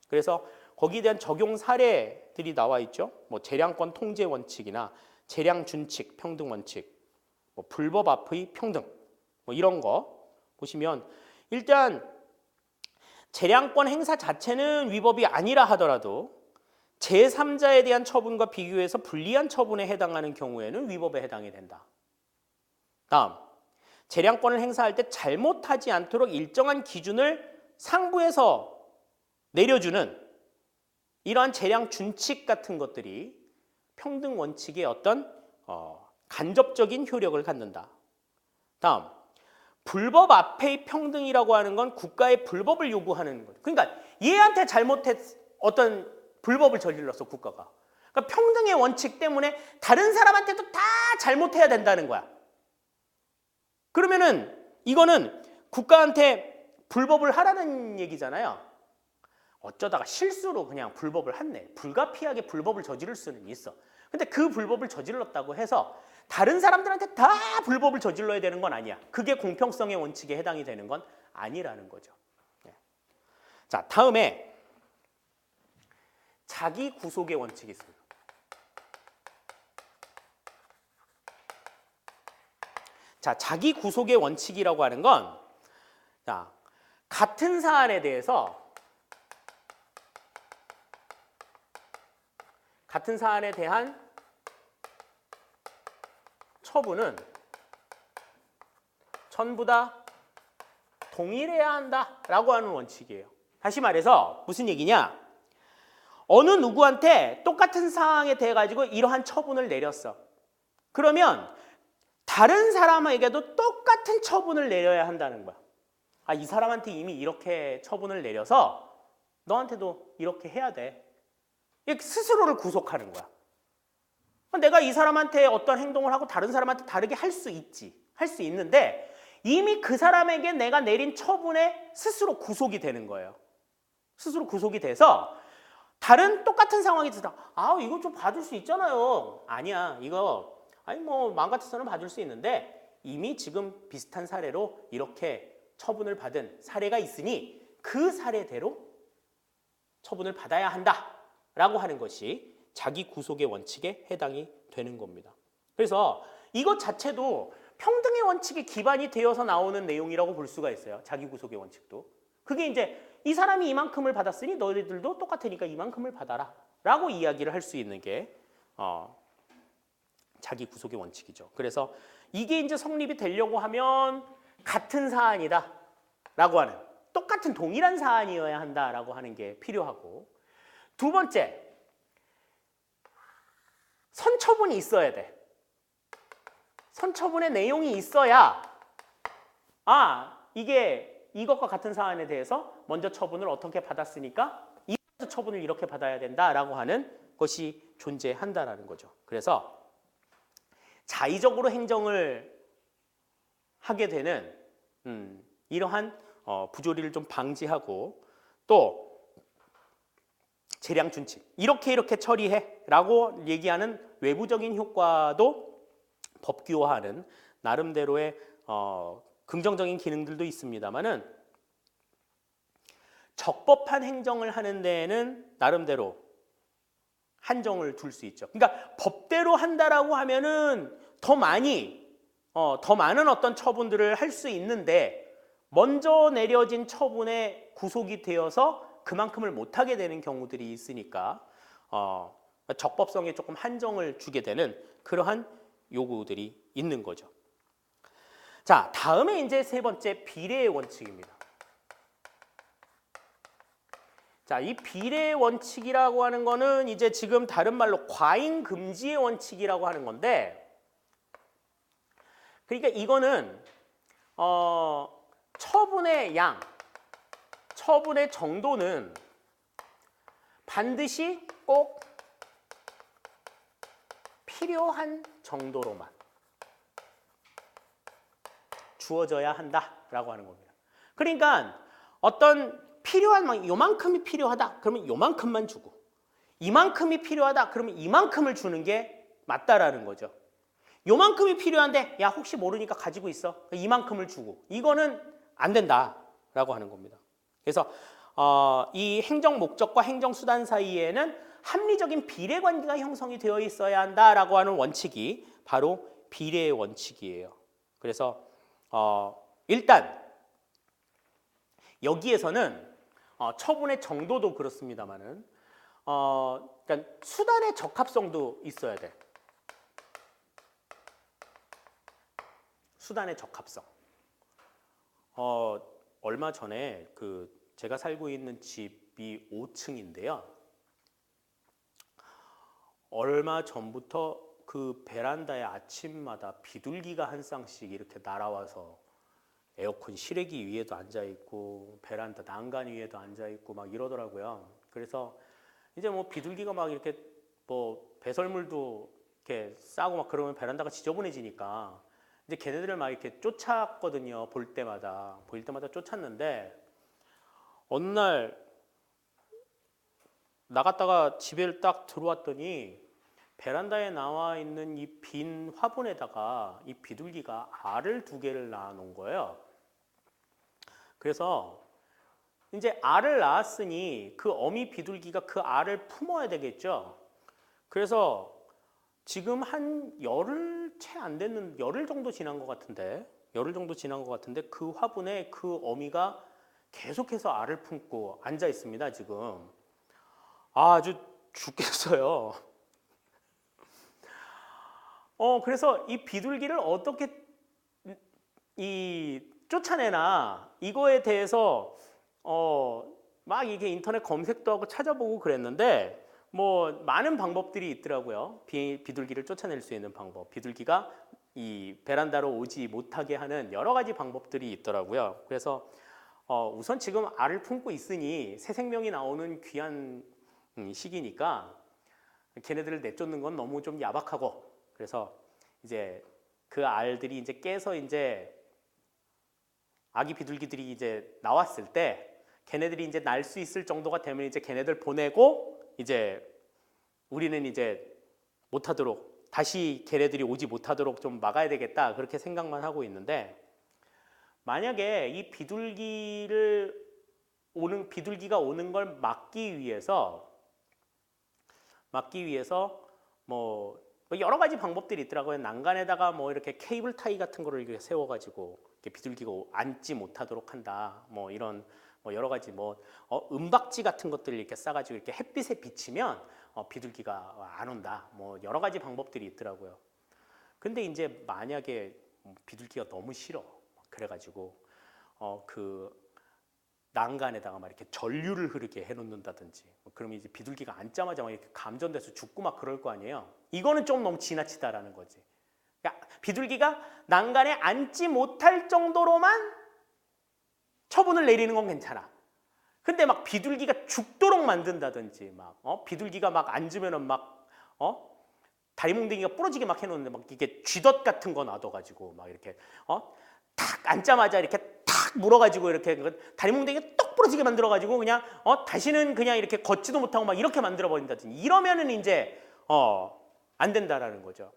그래서 거기에 대한 적용 사례들이 나와 있죠. 뭐 재량권 통제 원칙이나 재량 준칙 평등 원칙, 뭐 불법 앞의 평등, 뭐 이런 거 보시면 일단 재량권 행사 자체는 위법이 아니라 하더라도 제3자에 대한 처분과 비교해서 불리한 처분에 해당하는 경우에는 위법에 해당이 된다. 다음, 재량권을 행사할 때 잘못하지 않도록 일정한 기준을 상부에서 내려주는 이러한 재량 준칙 같은 것들이 평등 원칙의 어떤 간접적인 효력을 갖는다. 다음, 불법 앞의 평등이라고 하는 건 국가의 불법을 요구하는 거예요. 그러니까 얘한테 어떤 불법을 저질렀어, 국가가. 그러니까 평등의 원칙 때문에 다른 사람한테도 다 잘못해야 된다는 거야. 그러면은 이거는 국가한테 불법을 하라는 얘기잖아요. 어쩌다가 실수로 그냥 불법을 했네. 불가피하게 불법을 저지를 수는 있어. 근데 그 불법을 저질렀다고 해서 다른 사람들한테 다 불법을 저질러야 되는 건 아니야. 그게 공평성의 원칙에 해당이 되는 건 아니라는 거죠. 자, 다음에 자기 구속의 원칙이 있습니다. 자, 자기 구속의 원칙이라고 하는 건 자, 같은 사안에 대한 처분은 전부 다 동일해야 한다라고 하는 원칙이에요. 다시 말해서 무슨 얘기냐? 어느 누구한테 똑같은 사항에 대해 가지고 이러한 처분을 내렸어. 그러면 다른 사람에게도 똑같은 처분을 내려야 한다는 거야. 아, 이 사람한테 이미 이렇게 처분을 내려서 너한테도 이렇게 해야 돼. 스스로를 구속하는 거야. 내가 이 사람한테 어떤 행동을 하고 다른 사람한테 다르게 할 수 있지. 할 수 있는데 이미 그 사람에게 내가 내린 처분에 스스로 구속이 되는 거예요. 스스로 구속이 돼서 다른 똑같은 상황이 있어서 이거 좀 봐줄 수 있잖아요. 아니야. 이거 뭐 마음 같아서는 봐줄 수 있는데 이미 지금 비슷한 사례로 이렇게 처분을 받은 사례가 있으니 그 사례대로 처분을 받아야 한다라고 하는 것이 자기 구속의 원칙에 해당이 되는 겁니다. 그래서 이것 자체도 평등의 원칙에 기반이 되어서 나오는 내용이라고 볼 수가 있어요. 자기 구속의 원칙도. 그게 이제 이 사람이 이만큼을 받았으니 너희들도 똑같으니까 이만큼을 받아라 라고 이야기를 할 수 있는 게 자기 구속의 원칙이죠. 그래서 이게 이제 성립이 되려고 하면 같은 사안이다 라고 하는, 똑같은 동일한 사안이어야 한다라고 하는 게 필요하고, 두 번째, 선처분이 있어야 돼. 선처분의 내용이 있어야 이게 이것과 같은 사안에 대해서 먼저 처분을 어떻게 받았으니까 이 처분을 이렇게 받아야 된다라고 하는 것이 존재한다라는 거죠. 그래서 자의적으로 행정을 하게 되는 이러한 부조리를 좀 방지하고, 또 재량 준칙 이렇게 처리해라고 얘기하는 외부적인 효과도 법규화하는 나름대로의 긍정적인 기능들도 있습니다만은, 적법한 행정을 하는 데에는 나름대로 한정을 둘 수 있죠. 그러니까 법대로 한다라고 하면은 더 많은 어떤 처분들을 할 수 있는데, 먼저 내려진 처분에 구속이 되어서 그만큼을 못하게 되는 경우들이 있으니까 적법성에 조금 한정을 주게 되는 그러한 요구들이 있는 거죠. 자, 다음에 이제 세 번째 비례의 원칙입니다. 자, 이 비례의 원칙이라고 하는 거는 이제 지금 다른 말로 과잉 금지의 원칙이라고 하는 건데, 그러니까 이거는 처분의 양, 처분의 정도는 반드시 꼭 필요한 정도로만 주어져야 한다라고 하는 겁니다. 그러니까 어떤 필요한 요만큼이 필요하다 그러면 요만큼만 주고 이만큼이 필요하다 그러면 이만큼을 주는 게 맞다라는 거죠. 요만큼이 필요한데 야 혹시 모르니까 가지고 있어 이만큼을 주고 이거는 안 된다라고 하는 겁니다. 그래서 이 행정 목적과 행정 수단 사이에는 합리적인 비례 관계가 형성이 되어 있어야 한다라고 하는 원칙이 바로 비례의 원칙이에요. 그래서 일단 여기에서는 처분의 정도도 그렇습니다만은 그러니까 수단의 적합성도 있어야 돼. 수단의 적합성. 얼마 전에 제가 살고 있는 집이 5층인데요. 얼마 전부터 그 베란다에 아침마다 비둘기가 한 쌍씩 이렇게 날아와서 에어컨 실외기 위에도 앉아 있고 베란다 난간 위에도 앉아 있고 막 이러더라고요. 그래서 이제 뭐 비둘기가 막 이렇게 뭐 배설물도 이렇게 싸고 막 그러면 베란다가 지저분해지니까 이제 걔네들을 막 이렇게 쫓았거든요. 보일 때마다 쫓았는데 어느 날 나갔다가 집에 딱 들어왔더니 베란다에 나와 있는 이 빈 화분에다가 이 비둘기가 알을 2개를 낳아 놓은 거예요. 그래서 이제 알을 낳았으니 그 어미 비둘기가 그 알을 품어야 되겠죠. 그래서 지금 한 열흘 채 안 됐는 열흘 정도 지난 것 같은데 그 화분에 그 어미가 계속해서 알을 품고 앉아 있습니다. 지금 아주 죽겠어요. 그래서 이 비둘기를 어떻게 쫓아내나 이거에 대해서 막 이게 인터넷 검색도 하고 찾아보고 그랬는데 뭐 많은 방법들이 있더라고요. 비둘기를 쫓아낼 수 있는 방법, 비둘기가 이 베란다로 오지 못하게 하는 여러 가지 방법들이 있더라고요. 그래서 우선 지금 알을 품고 있으니 새 생명이 나오는 귀한 시기니까 걔네들을 내쫓는 건 너무 좀 야박하고 그래서 이제 그 알들이 이제 깨서 이제 아기 비둘기들이 이제 나왔을 때 걔네들이 이제 날 수 있을 정도가 되면 이제 걔네들 보내고 이제 우리는 이제 못하도록 다시 걔네들이 오지 못하도록 좀 막아야 되겠다 그렇게 생각만 하고 있는데 만약에 이 비둘기가 오는 걸 막기 위해서 뭐 여러 가지 방법들이 있더라고요. 난간에다가 뭐 이렇게 케이블 타이 같은 거를 이렇게 세워가지고 이렇게 비둘기가 앉지 못하도록 한다. 뭐 이런 뭐 여러 가지 은박지 같은 것들을 이렇게 싸가지고 이렇게 햇빛에 비치면 비둘기가 안 온다. 뭐 여러 가지 방법들이 있더라고요. 근데 이제 만약에 비둘기가 너무 싫어. 그래가지고 그 난간에다가 막 이렇게 전류를 흐르게 해놓는다든지 그러면 이제 비둘기가 앉자마자 막 이렇게 감전돼서 죽고 막 그럴 거 아니에요. 이거는 좀 너무 지나치다라는 거지. 그러니까 비둘기가 난간에 앉지 못할 정도로만 처분을 내리는 건 괜찮아. 근데 막 비둘기가 죽도록 만든다든지 비둘기가 막 앉으면은 다리몽둥이가 부러지게 막 해놓는데 막 이게 쥐덫 같은 거 놔둬가지고 막 이렇게 탁 앉자마자 이렇게 탁 물어가지고 이렇게 다리몽둥이가 똑 부러지게 만들어가지고 그냥 다시는 그냥 이렇게 걷지도 못하고 막 이렇게 만들어 버린다든지 이러면은 이제 안 된다라는 거죠.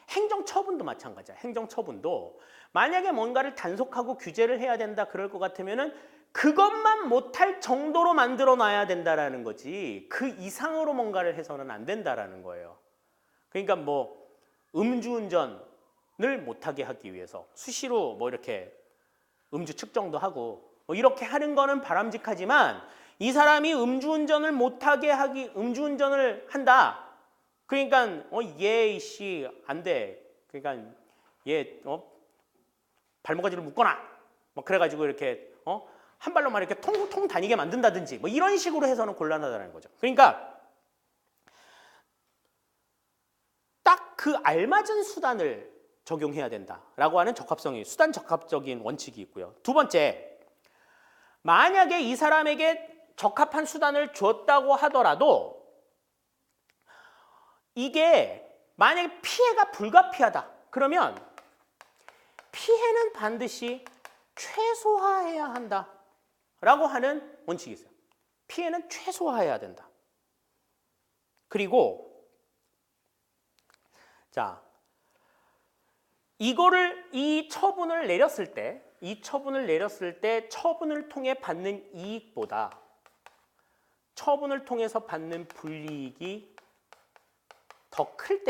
행정처분도 마찬가지야. 행정처분도 만약에 뭔가를 단속하고 규제를 해야 된다 그럴 것 같으면은 그것만 못할 정도로 만들어 놔야 된다라는 거지 그 이상으로 뭔가를 해서는 안 된다라는 거예요. 그러니까 뭐 음주운전을 못하게 하기 위해서 수시로 뭐 이렇게 음주 측정도 하고 뭐 이렇게 하는 거는 바람직하지만 이 사람이 음주운전을 한다. 그러니까 얘씨 안 돼. 그러니까 얘 발목까지를 묶거나 뭐 그래가지고 이렇게 한 발로만 이렇게 통통 다니게 만든다든지 뭐 이런 식으로 해서는 곤란하다는 거죠. 그러니까 딱 그 알맞은 수단을 적용해야 된다라고 하는 수단 적합적인 원칙이 있고요. 두 번째, 만약에 이 사람에게 적합한 수단을 줬다고 하더라도 이게 만약에 피해가 불가피하다. 그러면 피해는 반드시 최소화해야 한다. 라고 하는 원칙이 있어요. 피해는 최소화해야 된다. 그리고 자, 이 처분을 내렸을 때 처분을 통해 받는 이익보다 처분을 통해서 받는 불이익이 더 클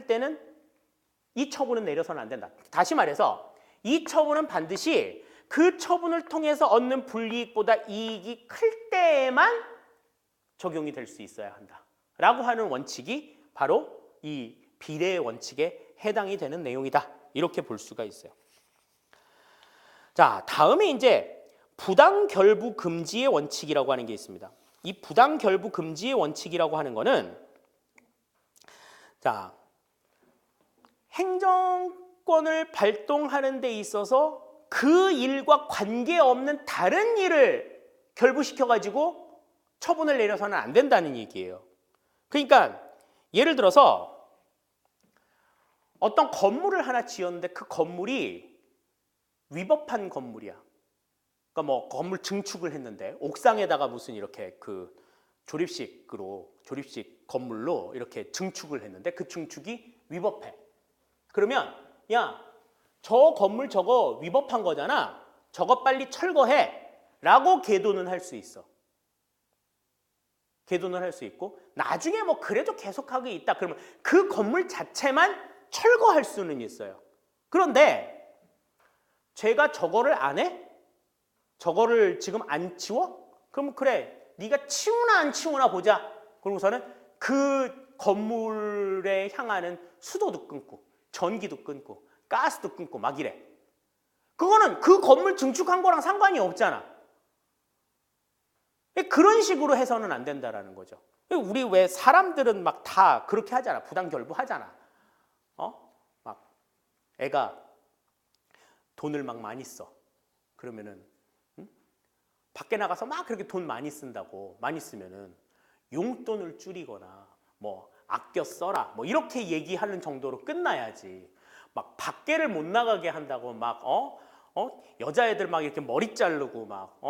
때는 이 처분은 내려서는 안 된다. 다시 말해서 이 처분은 반드시 그 처분을 통해서 얻는 불이익보다 이익이 클 때에만 적용이 될 수 있어야 한다. 라고 하는 원칙이 바로 이 비례의 원칙에 해당이 되는 내용이다. 이렇게 볼 수가 있어요. 자, 다음에 이제 부당결부 금지의 원칙이라고 하는 게 있습니다. 이 부당결부 금지의 원칙이라고 하는 거는 자, 행정권을 발동하는 데 있어서 그 일과 관계없는 다른 일을 결부시켜가지고 처분을 내려서는 안 된다는 얘기예요. 그러니까 예를 들어서 어떤 건물을 하나 지었는데 그 건물이 위법한 건물이야. 그러니까 뭐 건물 증축을 했는데 옥상에다가 무슨 이렇게 그 조립식 건물로 이렇게 증축을 했는데 그 증축이 위법해. 그러면 야, 저 건물 저거 위법한 거잖아. 저거 빨리 철거해. 라고 계도는 할 수 있어. 계도는 할 수 있고 나중에 뭐 그래도 계속하고 있다. 그러면 그 건물 자체만 철거할 수는 있어요. 그런데 제가 저거를 안 해? 저거를 지금 안 치워? 그럼 그래, 네가 치우나 안 치우나 보자. 그러고서는 그 건물에 향하는 수도도 끊고 전기도 끊고 가스도 끊고 막 이래. 그거는 그 건물 증축한 거랑 상관이 없잖아. 그런 식으로 해서는 안 된다라는 거죠. 우리 왜 사람들은 막 다 그렇게 하잖아. 부당결부 하잖아. 막 애가 돈을 막 많이 써. 그러면은 밖에 나가서 막 그렇게 돈 많이 쓴다고 많이 쓰면은 용돈을 줄이거나 뭐 아껴 써라 뭐 이렇게 얘기하는 정도로 끝나야지. 막 밖에를 못 나가게 한다고 막 여자애들 막 이렇게 머리 자르고 막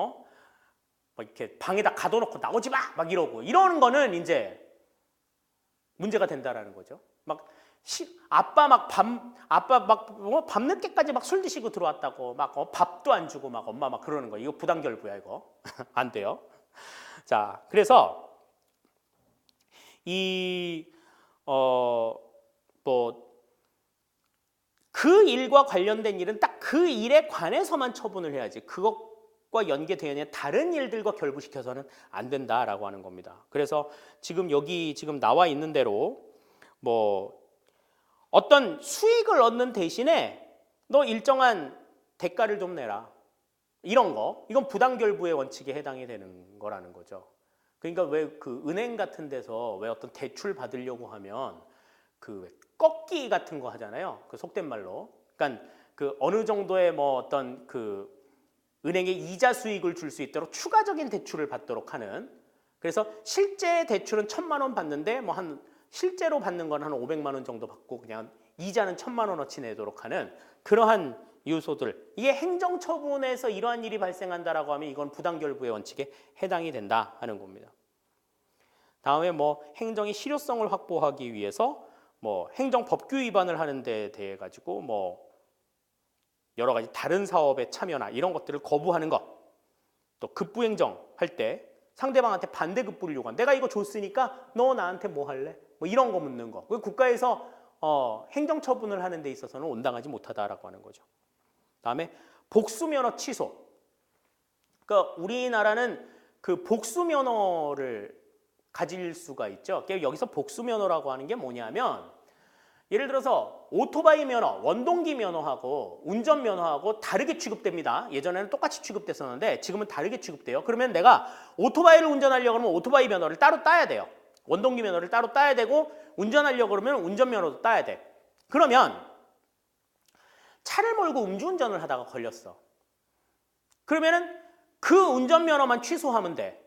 이렇게 방에다 가둬놓고 나오지 마! 막 이러고 이러는 거는 이제 문제가 된다라는 거죠. 막 아빠 막 밤늦게까지 막 술 드시고 들어왔다고 막 밥도 안 주고 막 엄마 막 그러는 거. 이거 부당결부야 이거. 안 돼요. 자, 그래서 그 일과 관련된 일은 딱 그 일에 관해서만 처분을 해야지. 그것과 연계되어 다른 일들과 결부시켜서는 안 된다라고 하는 겁니다. 그래서 여기 나와 있는 대로 뭐 어떤 수익을 얻는 대신에 너 일정한 대가를 좀 내라. 이런 거. 이건 부당결부의 원칙에 해당이 되는 거라는 거죠. 그러니까 왜 그 은행 같은 데서 왜 어떤 대출 받으려고 하면 그 꺾기 같은 거 하잖아요. 그 속된 말로. 그러니까 그 어느 정도의 뭐 어떤 그 은행에 이자 수익을 줄 수 있도록 추가적인 대출을 받도록 하는. 그래서 실제 대출은 1,000만 원 받는데 뭐 실제로 받는 건 한 500만 원 정도 받고 그냥 이자는 1,000만 원어치 내도록 하는 그러한 요소들. 이게 행정처분에서 이러한 일이 발생한다라고 하면 이건 부당결부의 원칙에 해당이 된다 하는 겁니다. 다음에 뭐 행정의 실효성을 확보하기 위해서 뭐 행정법규 위반을 하는 데 대해 가지고 뭐 여러 가지 다른 사업에 참여나 이런 것들을 거부하는 것. 또 급부행정 할 때 상대방한테 반대급부를 요구한. 내가 이거 줬으니까 너 나한테 뭐 할래? 뭐 이런 거 묻는 거. 국가에서 행정처분을 하는 데 있어서는 온당하지 못하다라고 하는 거죠. 다음에 복수면허 취소. 그러니까 우리나라는 그 복수면허를 가질 수가 있죠. 그러니까 여기서 복수면허라고 하는 게 뭐냐면 예를 들어서 오토바이 면허, 원동기 면허하고 운전면허하고 다르게 취급됩니다. 예전에는 똑같이 취급됐었는데 지금은 다르게 취급돼요. 그러면 내가 오토바이를 운전하려고 하면 오토바이 면허를 따로 따야 돼요. 원동기 면허를 따로 따야 되고 운전하려고 그러면 운전면허도 따야 돼. 그러면 차를 몰고 음주운전을 하다가 걸렸어. 그러면은 그 운전면허만 취소하면 돼.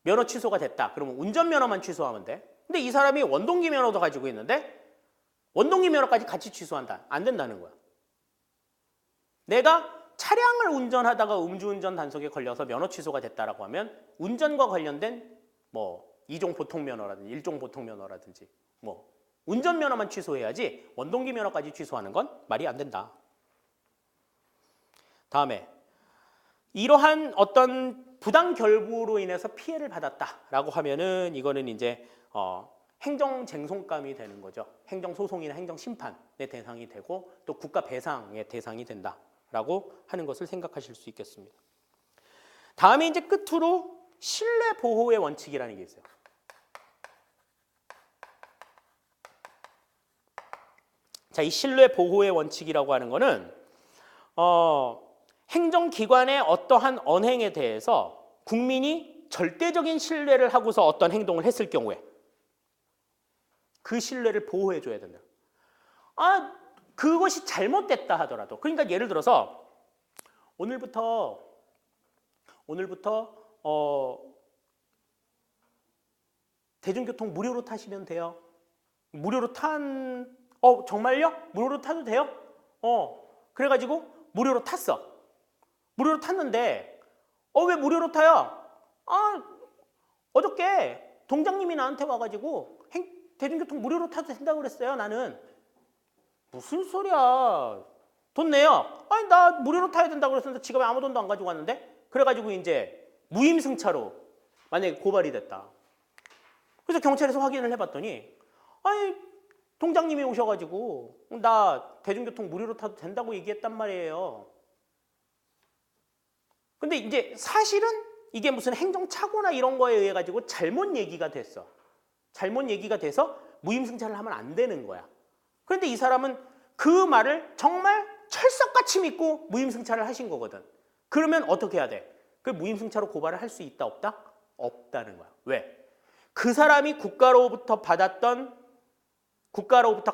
면허 취소가 됐다. 그러면 운전면허만 취소하면 돼. 근데 이 사람이 원동기 면허도 가지고 있는데 원동기 면허까지 같이 취소한다. 안 된다는 거야. 내가 차량을 운전하다가 음주운전 단속에 걸려서 면허 취소가 됐다라고 하면 운전과 관련된 뭐 2종 보통 면허라든지 1종 보통 면허라든지 뭐 운전 면허만 취소해야지 원동기 면허까지 취소하는 건 말이 안 된다. 다음에 이러한 어떤 부당 결부로 인해서 피해를 받았다라고 하면은 이거는 이제 행정쟁송감이 되는 거죠. 행정소송이나 행정심판의 대상이 되고 또 국가 배상의 대상이 된다라고 하는 것을 생각하실 수 있겠습니다. 다음에 이제 끝으로 신뢰 보호의 원칙이라는 게 있어요. 자, 이 신뢰 보호의 원칙이라고 하는 거는 행정기관의 어떠한 언행에 대해서 국민이 절대적인 신뢰를 하고서 어떤 행동을 했을 경우에 그 신뢰를 보호해 줘야 된다. 그것이 잘못됐다 하더라도, 그러니까 예를 들어서 오늘부터 대중교통 무료로 타시면 돼요. 무료로 정말요? 무료로 타도 돼요? 그래가지고 무료로 탔어. 무료로 탔는데 왜 무료로 타요? 어저께 동장님이 나한테 와가지고 대중교통 무료로 타도 된다고 그랬어요. 나는 무슨 소리야? 돈 내요. 나 무료로 타야 된다고 그랬는데 지갑에 아무 돈도 안 가지고 왔는데? 그래가지고 이제 무임승차로 만약에 고발이 됐다. 그래서 경찰에서 확인을 해봤더니 동장님이 오셔가지고 나 대중교통 무료로 타도 된다고 얘기했단 말이에요. 근데 이제 사실은 이게 무슨 행정착오나 이런 거에 의해 가지고 잘못 얘기가 됐어. 잘못 얘기가 돼서 무임승차를 하면 안 되는 거야. 그런데 이 사람은 그 말을 정말 철석같이 믿고 무임승차를 하신 거거든. 그러면 어떻게 해야 돼? 그 무임승차로 고발을 할 수 있다 없다? 없다는 거야. 왜? 그 사람이 국가로부터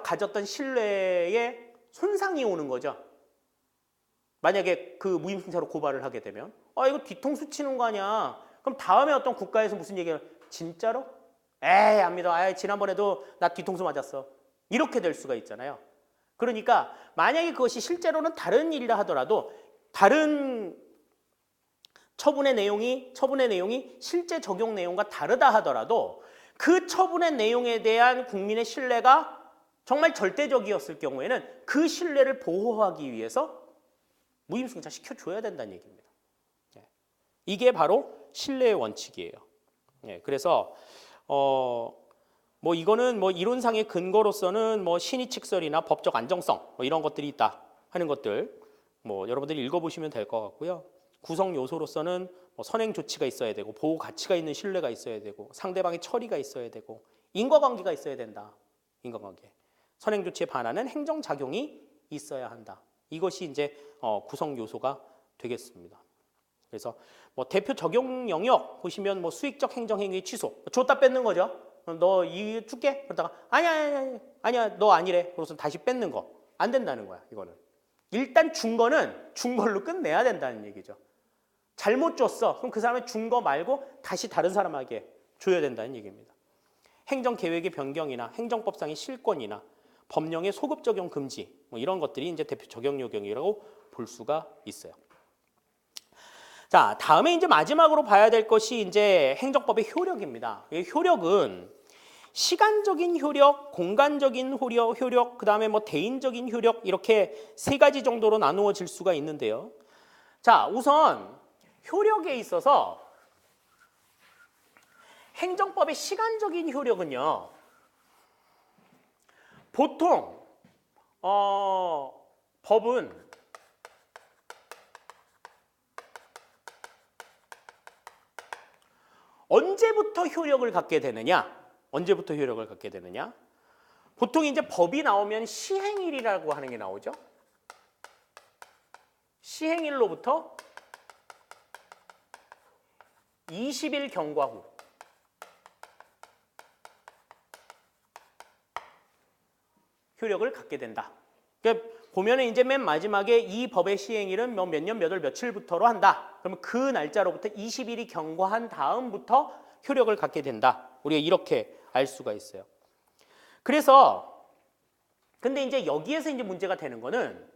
가졌던 신뢰에 손상이 오는 거죠. 만약에 그 무임승차로 고발을 하게 되면 이거 뒤통수 치는 거 아니야. 그럼 다음에 어떤 국가에서 무슨 얘기를 진짜로? 에이 안 믿어. 지난번에도 나 뒤통수 맞았어. 이렇게 될 수가 있잖아요. 그러니까 만약에 그것이 실제로는 다른 일이라 하더라도 다른 처분의 내용이 실제 적용 내용과 다르다 하더라도 그 처분의 내용에 대한 국민의 신뢰가 정말 절대적이었을 경우에는 그 신뢰를 보호하기 위해서 무임승차 시켜줘야 된다는 얘기입니다. 이게 바로 신뢰의 원칙이에요. 그래서 이거는 이론상의 근거로서는 신의칙설이나 법적 안정성 이런 것들이 있다 하는 것들 여러분들이 읽어보시면 될 것 같고요. 구성 요소로서는 선행 조치가 있어야 되고 보호 가치가 있는 신뢰가 있어야 되고 상대방의 처리가 있어야 되고 인과관계가 있어야 된다. 인과관계. 선행 조치에 반하는 행정 작용이 있어야 한다. 이것이 이제 구성 요소가 되겠습니다. 그래서 대표 적용 영역 보시면 수익적 행정행위 취소 줬다 뺏는 거죠. 너 이 줄게 그러다가 아니야 너 아니래 그래서 다시 뺏는 거 안 된다는 거야. 이거는 일단 준 거는 준 걸로 끝내야 된다는 얘기죠. 잘못 줬어. 그럼 그 사람이 준 거 말고 다시 다른 사람에게 줘야 된다는 얘기입니다. 행정계획의 변경이나 행정법상의 실권이나 법령의 소급 적용 금지 이런 것들이 이제 대표 적용 요경이라고 볼 수가 있어요. 자, 다음에 이제 마지막으로 봐야 될 것이 이제 행정법의 효력입니다. 이 효력은 시간적인 효력, 공간적인 효력, 그 다음에 대인적인 효력 이렇게 세 가지 정도로 나누어질 수가 있는데요. 자, 우선 효력에 있어서 행정법의 시간적인 효력은요. 보통 법은 언제부터 효력을 갖게 되느냐? 보통 이제 법이 나오면 시행일이라고 하는 게 나오죠. 시행일로부터 20일 경과 후 효력을 갖게 된다. 그러니까 보면은 이제 맨 마지막에 이 법의 시행일은 몇 년 몇 월 며칠부터로 한다. 그러면 그 날짜로부터 20일이 경과한 다음부터 효력을 갖게 된다. 우리가 이렇게 알 수가 있어요. 그래서 근데 이제 여기에서 이제 문제가 되는 거는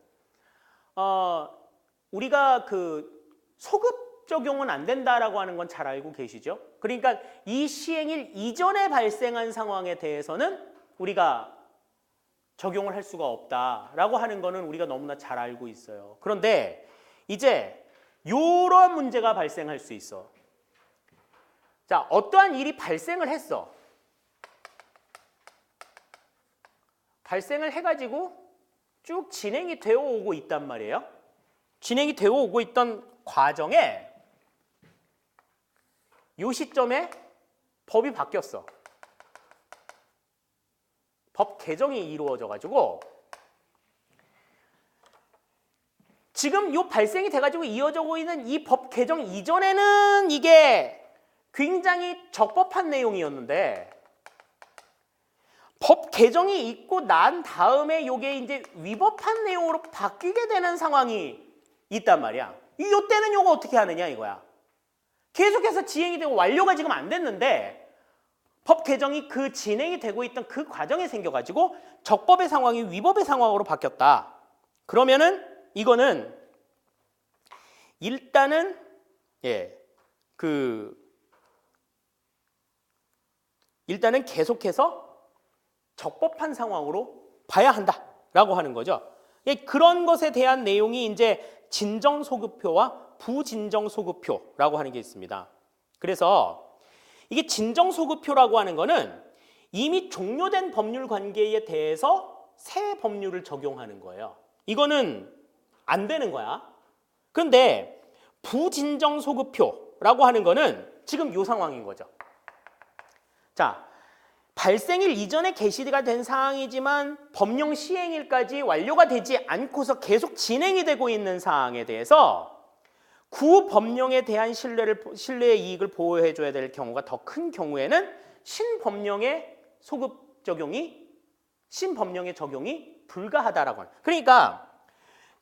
우리가 그 소급 적용은 안 된다라고 하는 건 잘 알고 계시죠? 그러니까 이 시행일 이전에 발생한 상황에 대해서는 우리가 적용을 할 수가 없다라고 하는 거는 우리가 너무나 잘 알고 있어요. 그런데 이제 이런 문제가 발생할 수 있어. 자, 어떠한 일이 발생을 했어. 발생을 해가지고 쭉 진행이 되어 오고 있단 말이에요. 진행이 되어 오고 있던 과정에 이 시점에 법이 바뀌었어. 법 개정이 이루어져가지고 지금 이 발생이 돼가지고 이어지고 있는 이 법 개정 이전에는 이게 굉장히 적법한 내용이었는데 법 개정이 있고 난 다음에 이게 이제 위법한 내용으로 바뀌게 되는 상황이 있단 말이야. 이때는 이거 어떻게 하느냐 이거야. 계속해서 진행이 되고 완료가 지금 안 됐는데 법 개정이 그 진행이 되고 있던 그 과정에 생겨가지고 적법의 상황이 위법의 상황으로 바뀌었다. 그러면은 이거는 일단은 일단은 계속해서 적법한 상황으로 봐야 한다라고 하는 거죠. 그런 것에 대한 내용이 이제 진정소급표와 부진정소급표라고 하는 게 있습니다. 그래서 이게 진정소급표라고 하는 거는 이미 종료된 법률 관계에 대해서 새 법률을 적용하는 거예요. 이거는 안 되는 거야. 그런데 부진정소급표라고 하는 거는 지금 이 상황인 거죠. 자, 발생일 이전에 게시가 된 사항이지만 법령 시행일까지 완료가 되지 않고서 계속 진행이 되고 있는 사항에 대해서 구 법령에 대한 신뢰의 이익을 보호해줘야 될 경우가 더 큰 경우에는 신법령의 적용이 불가하다라고 하는. 그러니까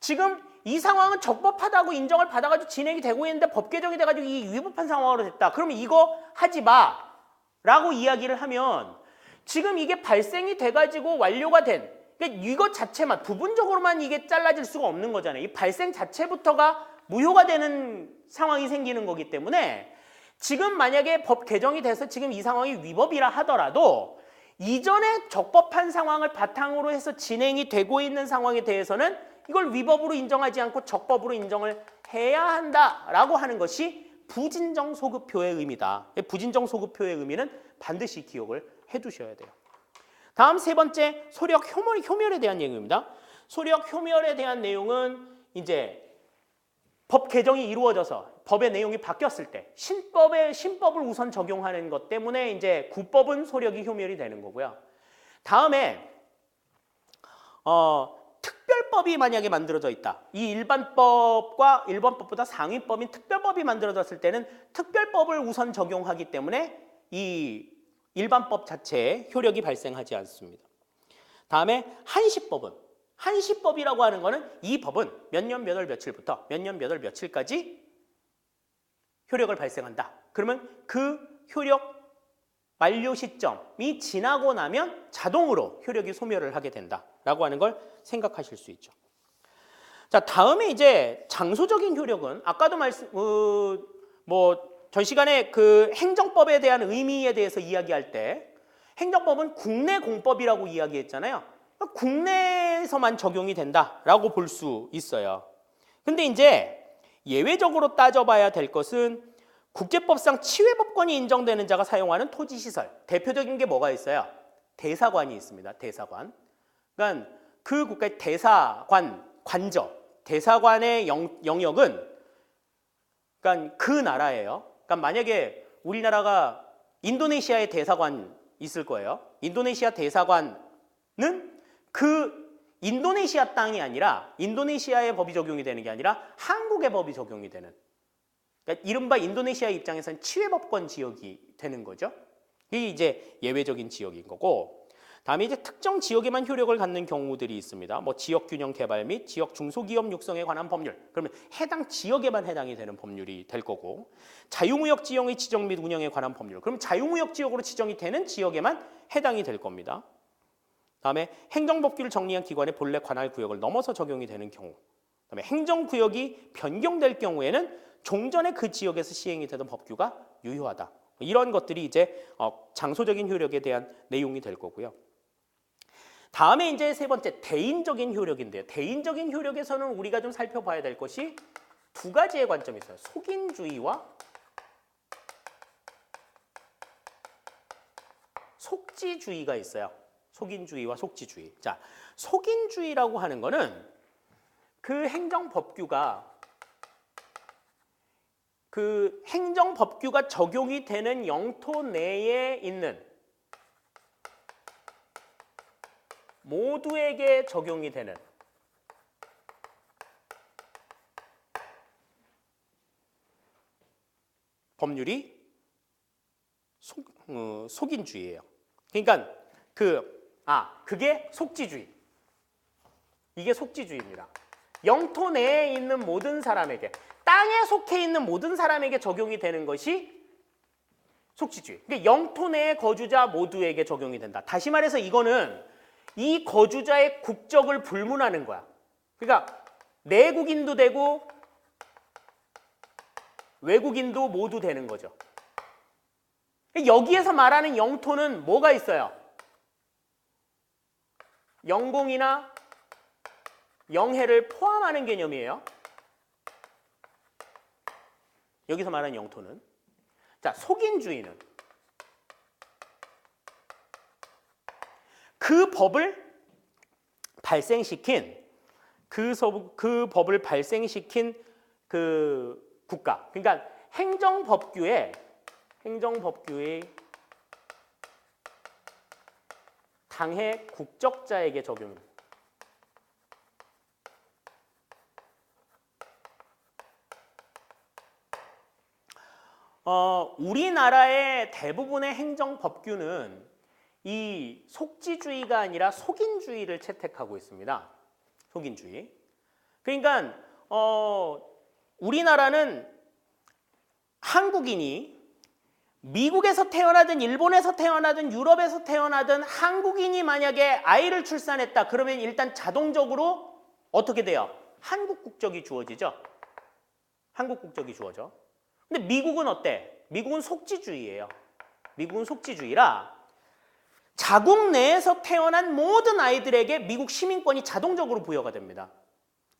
지금 이 상황은 적법하다고 인정을 받아가지고 진행이 되고 있는데 법 개정이 돼가지고 이 위법한 상황으로 됐다. 그러면 이거 하지 마라고 이야기를 하면 지금 이게 발생이 돼가지고 완료가 된 그러니까 이것 자체만 부분적으로만 이게 잘라질 수가 없는 거잖아요. 이 발생 자체부터가 무효가 되는 상황이 생기는 거기 때문에 지금 만약에 법 개정이 돼서 지금 이 상황이 위법이라 하더라도 이전에 적법한 상황을 바탕으로 해서 진행이 되고 있는 상황에 대해서는 이걸 위법으로 인정하지 않고 적법으로 인정을 해야 한다라고 하는 것이 부진정소급표의 의미다. 부진정소급표의 의미는 반드시 기억을 해두셔야 돼요. 다음 세 번째 소력 효멸에 대한 내용입니다. 소력 효멸에 대한 내용은 이제 법 개정이 이루어져서 법의 내용이 바뀌었을 때 신법을 우선 적용하는 것 때문에 이제 구법은 소력이 효멸이 되는 거고요. 다음에 특별법이 만약에 만들어져 있다. 이 일반법과 일반법보다 상위법인 특별법이 만들어졌을 때는 특별법을 우선 적용하기 때문에 이 일반법 자체에 효력이 발생하지 않습니다. 다음에 한시법이라고 하는 거는 이 법은 몇 년 몇 월 며칠부터 몇 년 몇 월 며칠까지 효력을 발생한다. 그러면 그 효력 만료 시점이 지나고 나면 자동으로 효력이 소멸을 하게 된다라고 하는 걸 생각하실 수 있죠. 자, 다음에 이제 장소적인 효력은 아까도 전 시간에 그 행정법에 대한 의미에 대해서 이야기할 때 행정법은 국내 공법이라고 이야기했잖아요. 국내에서만 적용이 된다라고 볼 수 있어요. 근데 이제 예외적으로 따져봐야 될 것은 국제법상 치외법권이 인정되는 자가 사용하는 토지시설. 대표적인 게 뭐가 있어요? 대사관이 있습니다. 대사관. 그러니까 그 국가의 대사관의 영역은 그러니까 그 나라예요. 그러니까 만약에 우리나라가 인도네시아의 대사관 있을 거예요. 인도네시아 대사관은 그 인도네시아 땅이 아니라 인도네시아의 법이 적용이 되는 게 아니라 한국의 법이 적용이 되는 그러니까 이른바 인도네시아 입장에서는 치외법권 지역이 되는 거죠. 이게 이제 예외적인 지역인 거고 다음에 이제 특정 지역에만 효력을 갖는 경우들이 있습니다. 뭐 지역 균형 개발 및 지역 중소기업 육성에 관한 법률. 그러면 해당 지역에만 해당이 되는 법률이 될 거고, 자유무역 지형의 지정 및 운영에 관한 법률. 그럼 자유무역 지역으로 지정이 되는 지역에만 해당이 될 겁니다. 다음에 행정법규를 정리한 기관의 본래 관할 구역을 넘어서 적용이 되는 경우. 그다음에 행정구역이 변경될 경우에는 종전에 그 지역에서 시행이 되던 법규가 유효하다. 이런 것들이 이제 장소적인 효력에 대한 내용이 될 거고요. 다음에 이제 세 번째 대인적인 효력인데요. 대인적인 효력에서는 우리가 좀 살펴봐야 될 것이 두 가지의 관점이 있어요. 속인주의와 속지주의가 있어요. 속인주의와 속지주의. 자, 속인주의라고 하는 거는 그 행정법규가 적용이 되는 영토 내에 있는 모두에게 적용이 되는 법률이 속인주의예요. 그러니까 그게 속지주의. 이게 속지주의입니다. 영토 내에 있는 모든 사람에게, 땅에 속해 있는 모든 사람에게 적용이 되는 것이 속지주의. 그러니까 영토 내의 거주자 모두에게 적용이 된다. 다시 말해서 이거는 이 거주자의 국적을 불문하는 거야. 그러니까 내국인도 되고 외국인도 모두 되는 거죠. 여기에서 말하는 영토는 뭐가 있어요? 영공이나 영해를 포함하는 개념이에요. 여기서 말하는 영토는. 자, 속인주의는 그 법을 발생시킨 그 국가. 그러니까 행정법규의 당해 국적자에게 적용입니다. 우리나라의 대부분의 행정법규는 이 속지주의가 아니라 속인주의를 채택하고 있습니다. 속인주의. 그러니까 우리나라는 한국인이 미국에서 태어나든 일본에서 태어나든 유럽에서 태어나든 한국인이 만약에 아이를 출산했다. 그러면 일단 자동적으로 어떻게 돼요? 한국 국적이 주어지죠. 한국 국적이 주어져. 근데 미국은 어때? 미국은 속지주의예요. 미국은 속지주의라 자국 내에서 태어난 모든 아이들에게 미국 시민권이 자동적으로 부여가 됩니다.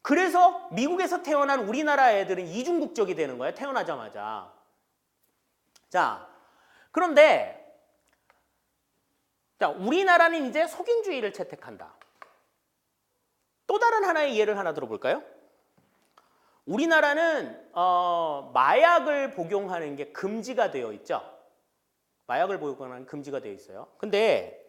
그래서 미국에서 태어난 우리나라 애들은 이중 국적이 되는 거예요. 태어나자마자. 자, 그런데 우리나라는 이제 속인주의를 채택한다. 또 다른 하나의 예를 하나 들어볼까요? 우리나라는 마약을 복용하는 게 금지가 되어 있죠. 마약을 복용하는 금지가 되어 있어요. 근데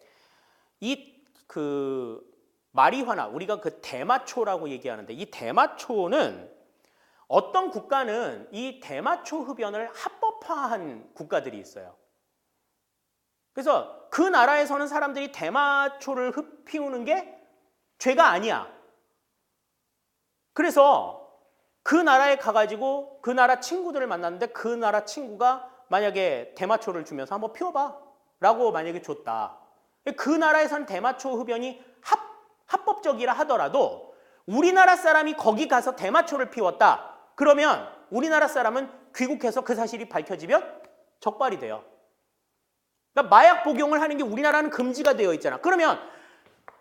마리화나 우리가 그 대마초라고 얘기하는데 이 대마초는 어떤 국가는 이 대마초 흡연을 합법화한 국가들이 있어요. 그래서 그 나라에서는 사람들이 대마초를 피우는 게 죄가 아니야. 그래서 그 나라에 가가지고 그 나라 친구들을 만났는데 그 나라 친구가 만약에 대마초를 주면서 한번 피워봐 라고 만약에 줬다. 그 나라에선 대마초 흡연이 합법적이라 하더라도 우리나라 사람이 거기 가서 대마초를 피웠다. 그러면 우리나라 사람은 귀국해서 그 사실이 밝혀지면 적발이 돼요. 그러니까 마약 복용을 하는 게 우리나라는 금지가 되어 있잖아. 그러면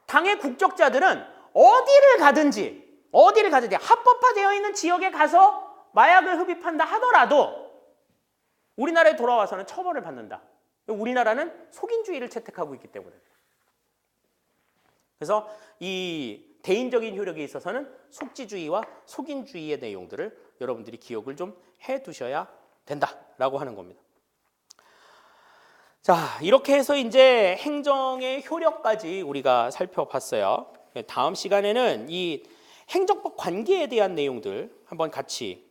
당의 국적자들은 어디를 가든지 합법화되어 있는 지역에 가서 마약을 흡입한다 하더라도 우리나라에 돌아와서는 처벌을 받는다. 우리나라는 속인주의를 채택하고 있기 때문에. 그래서 이 대인적인 효력에 있어서는 속지주의와 속인주의의 내용들을 여러분들이 기억을 좀 해두셔야 된다라고 하는 겁니다. 자, 이렇게 해서 이제 행정의 효력까지 우리가 살펴봤어요. 다음 시간에는 이 행정법 관계에 대한 내용들 한번 같이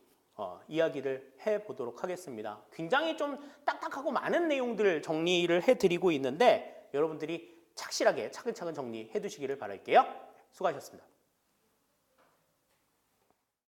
이야기를 해보도록 하겠습니다. 굉장히 좀 딱딱하고 많은 내용들을 정리를 해드리고 있는데 여러분들이 착실하게 차근차근 정리해 두시기를 바랄게요. 수고하셨습니다.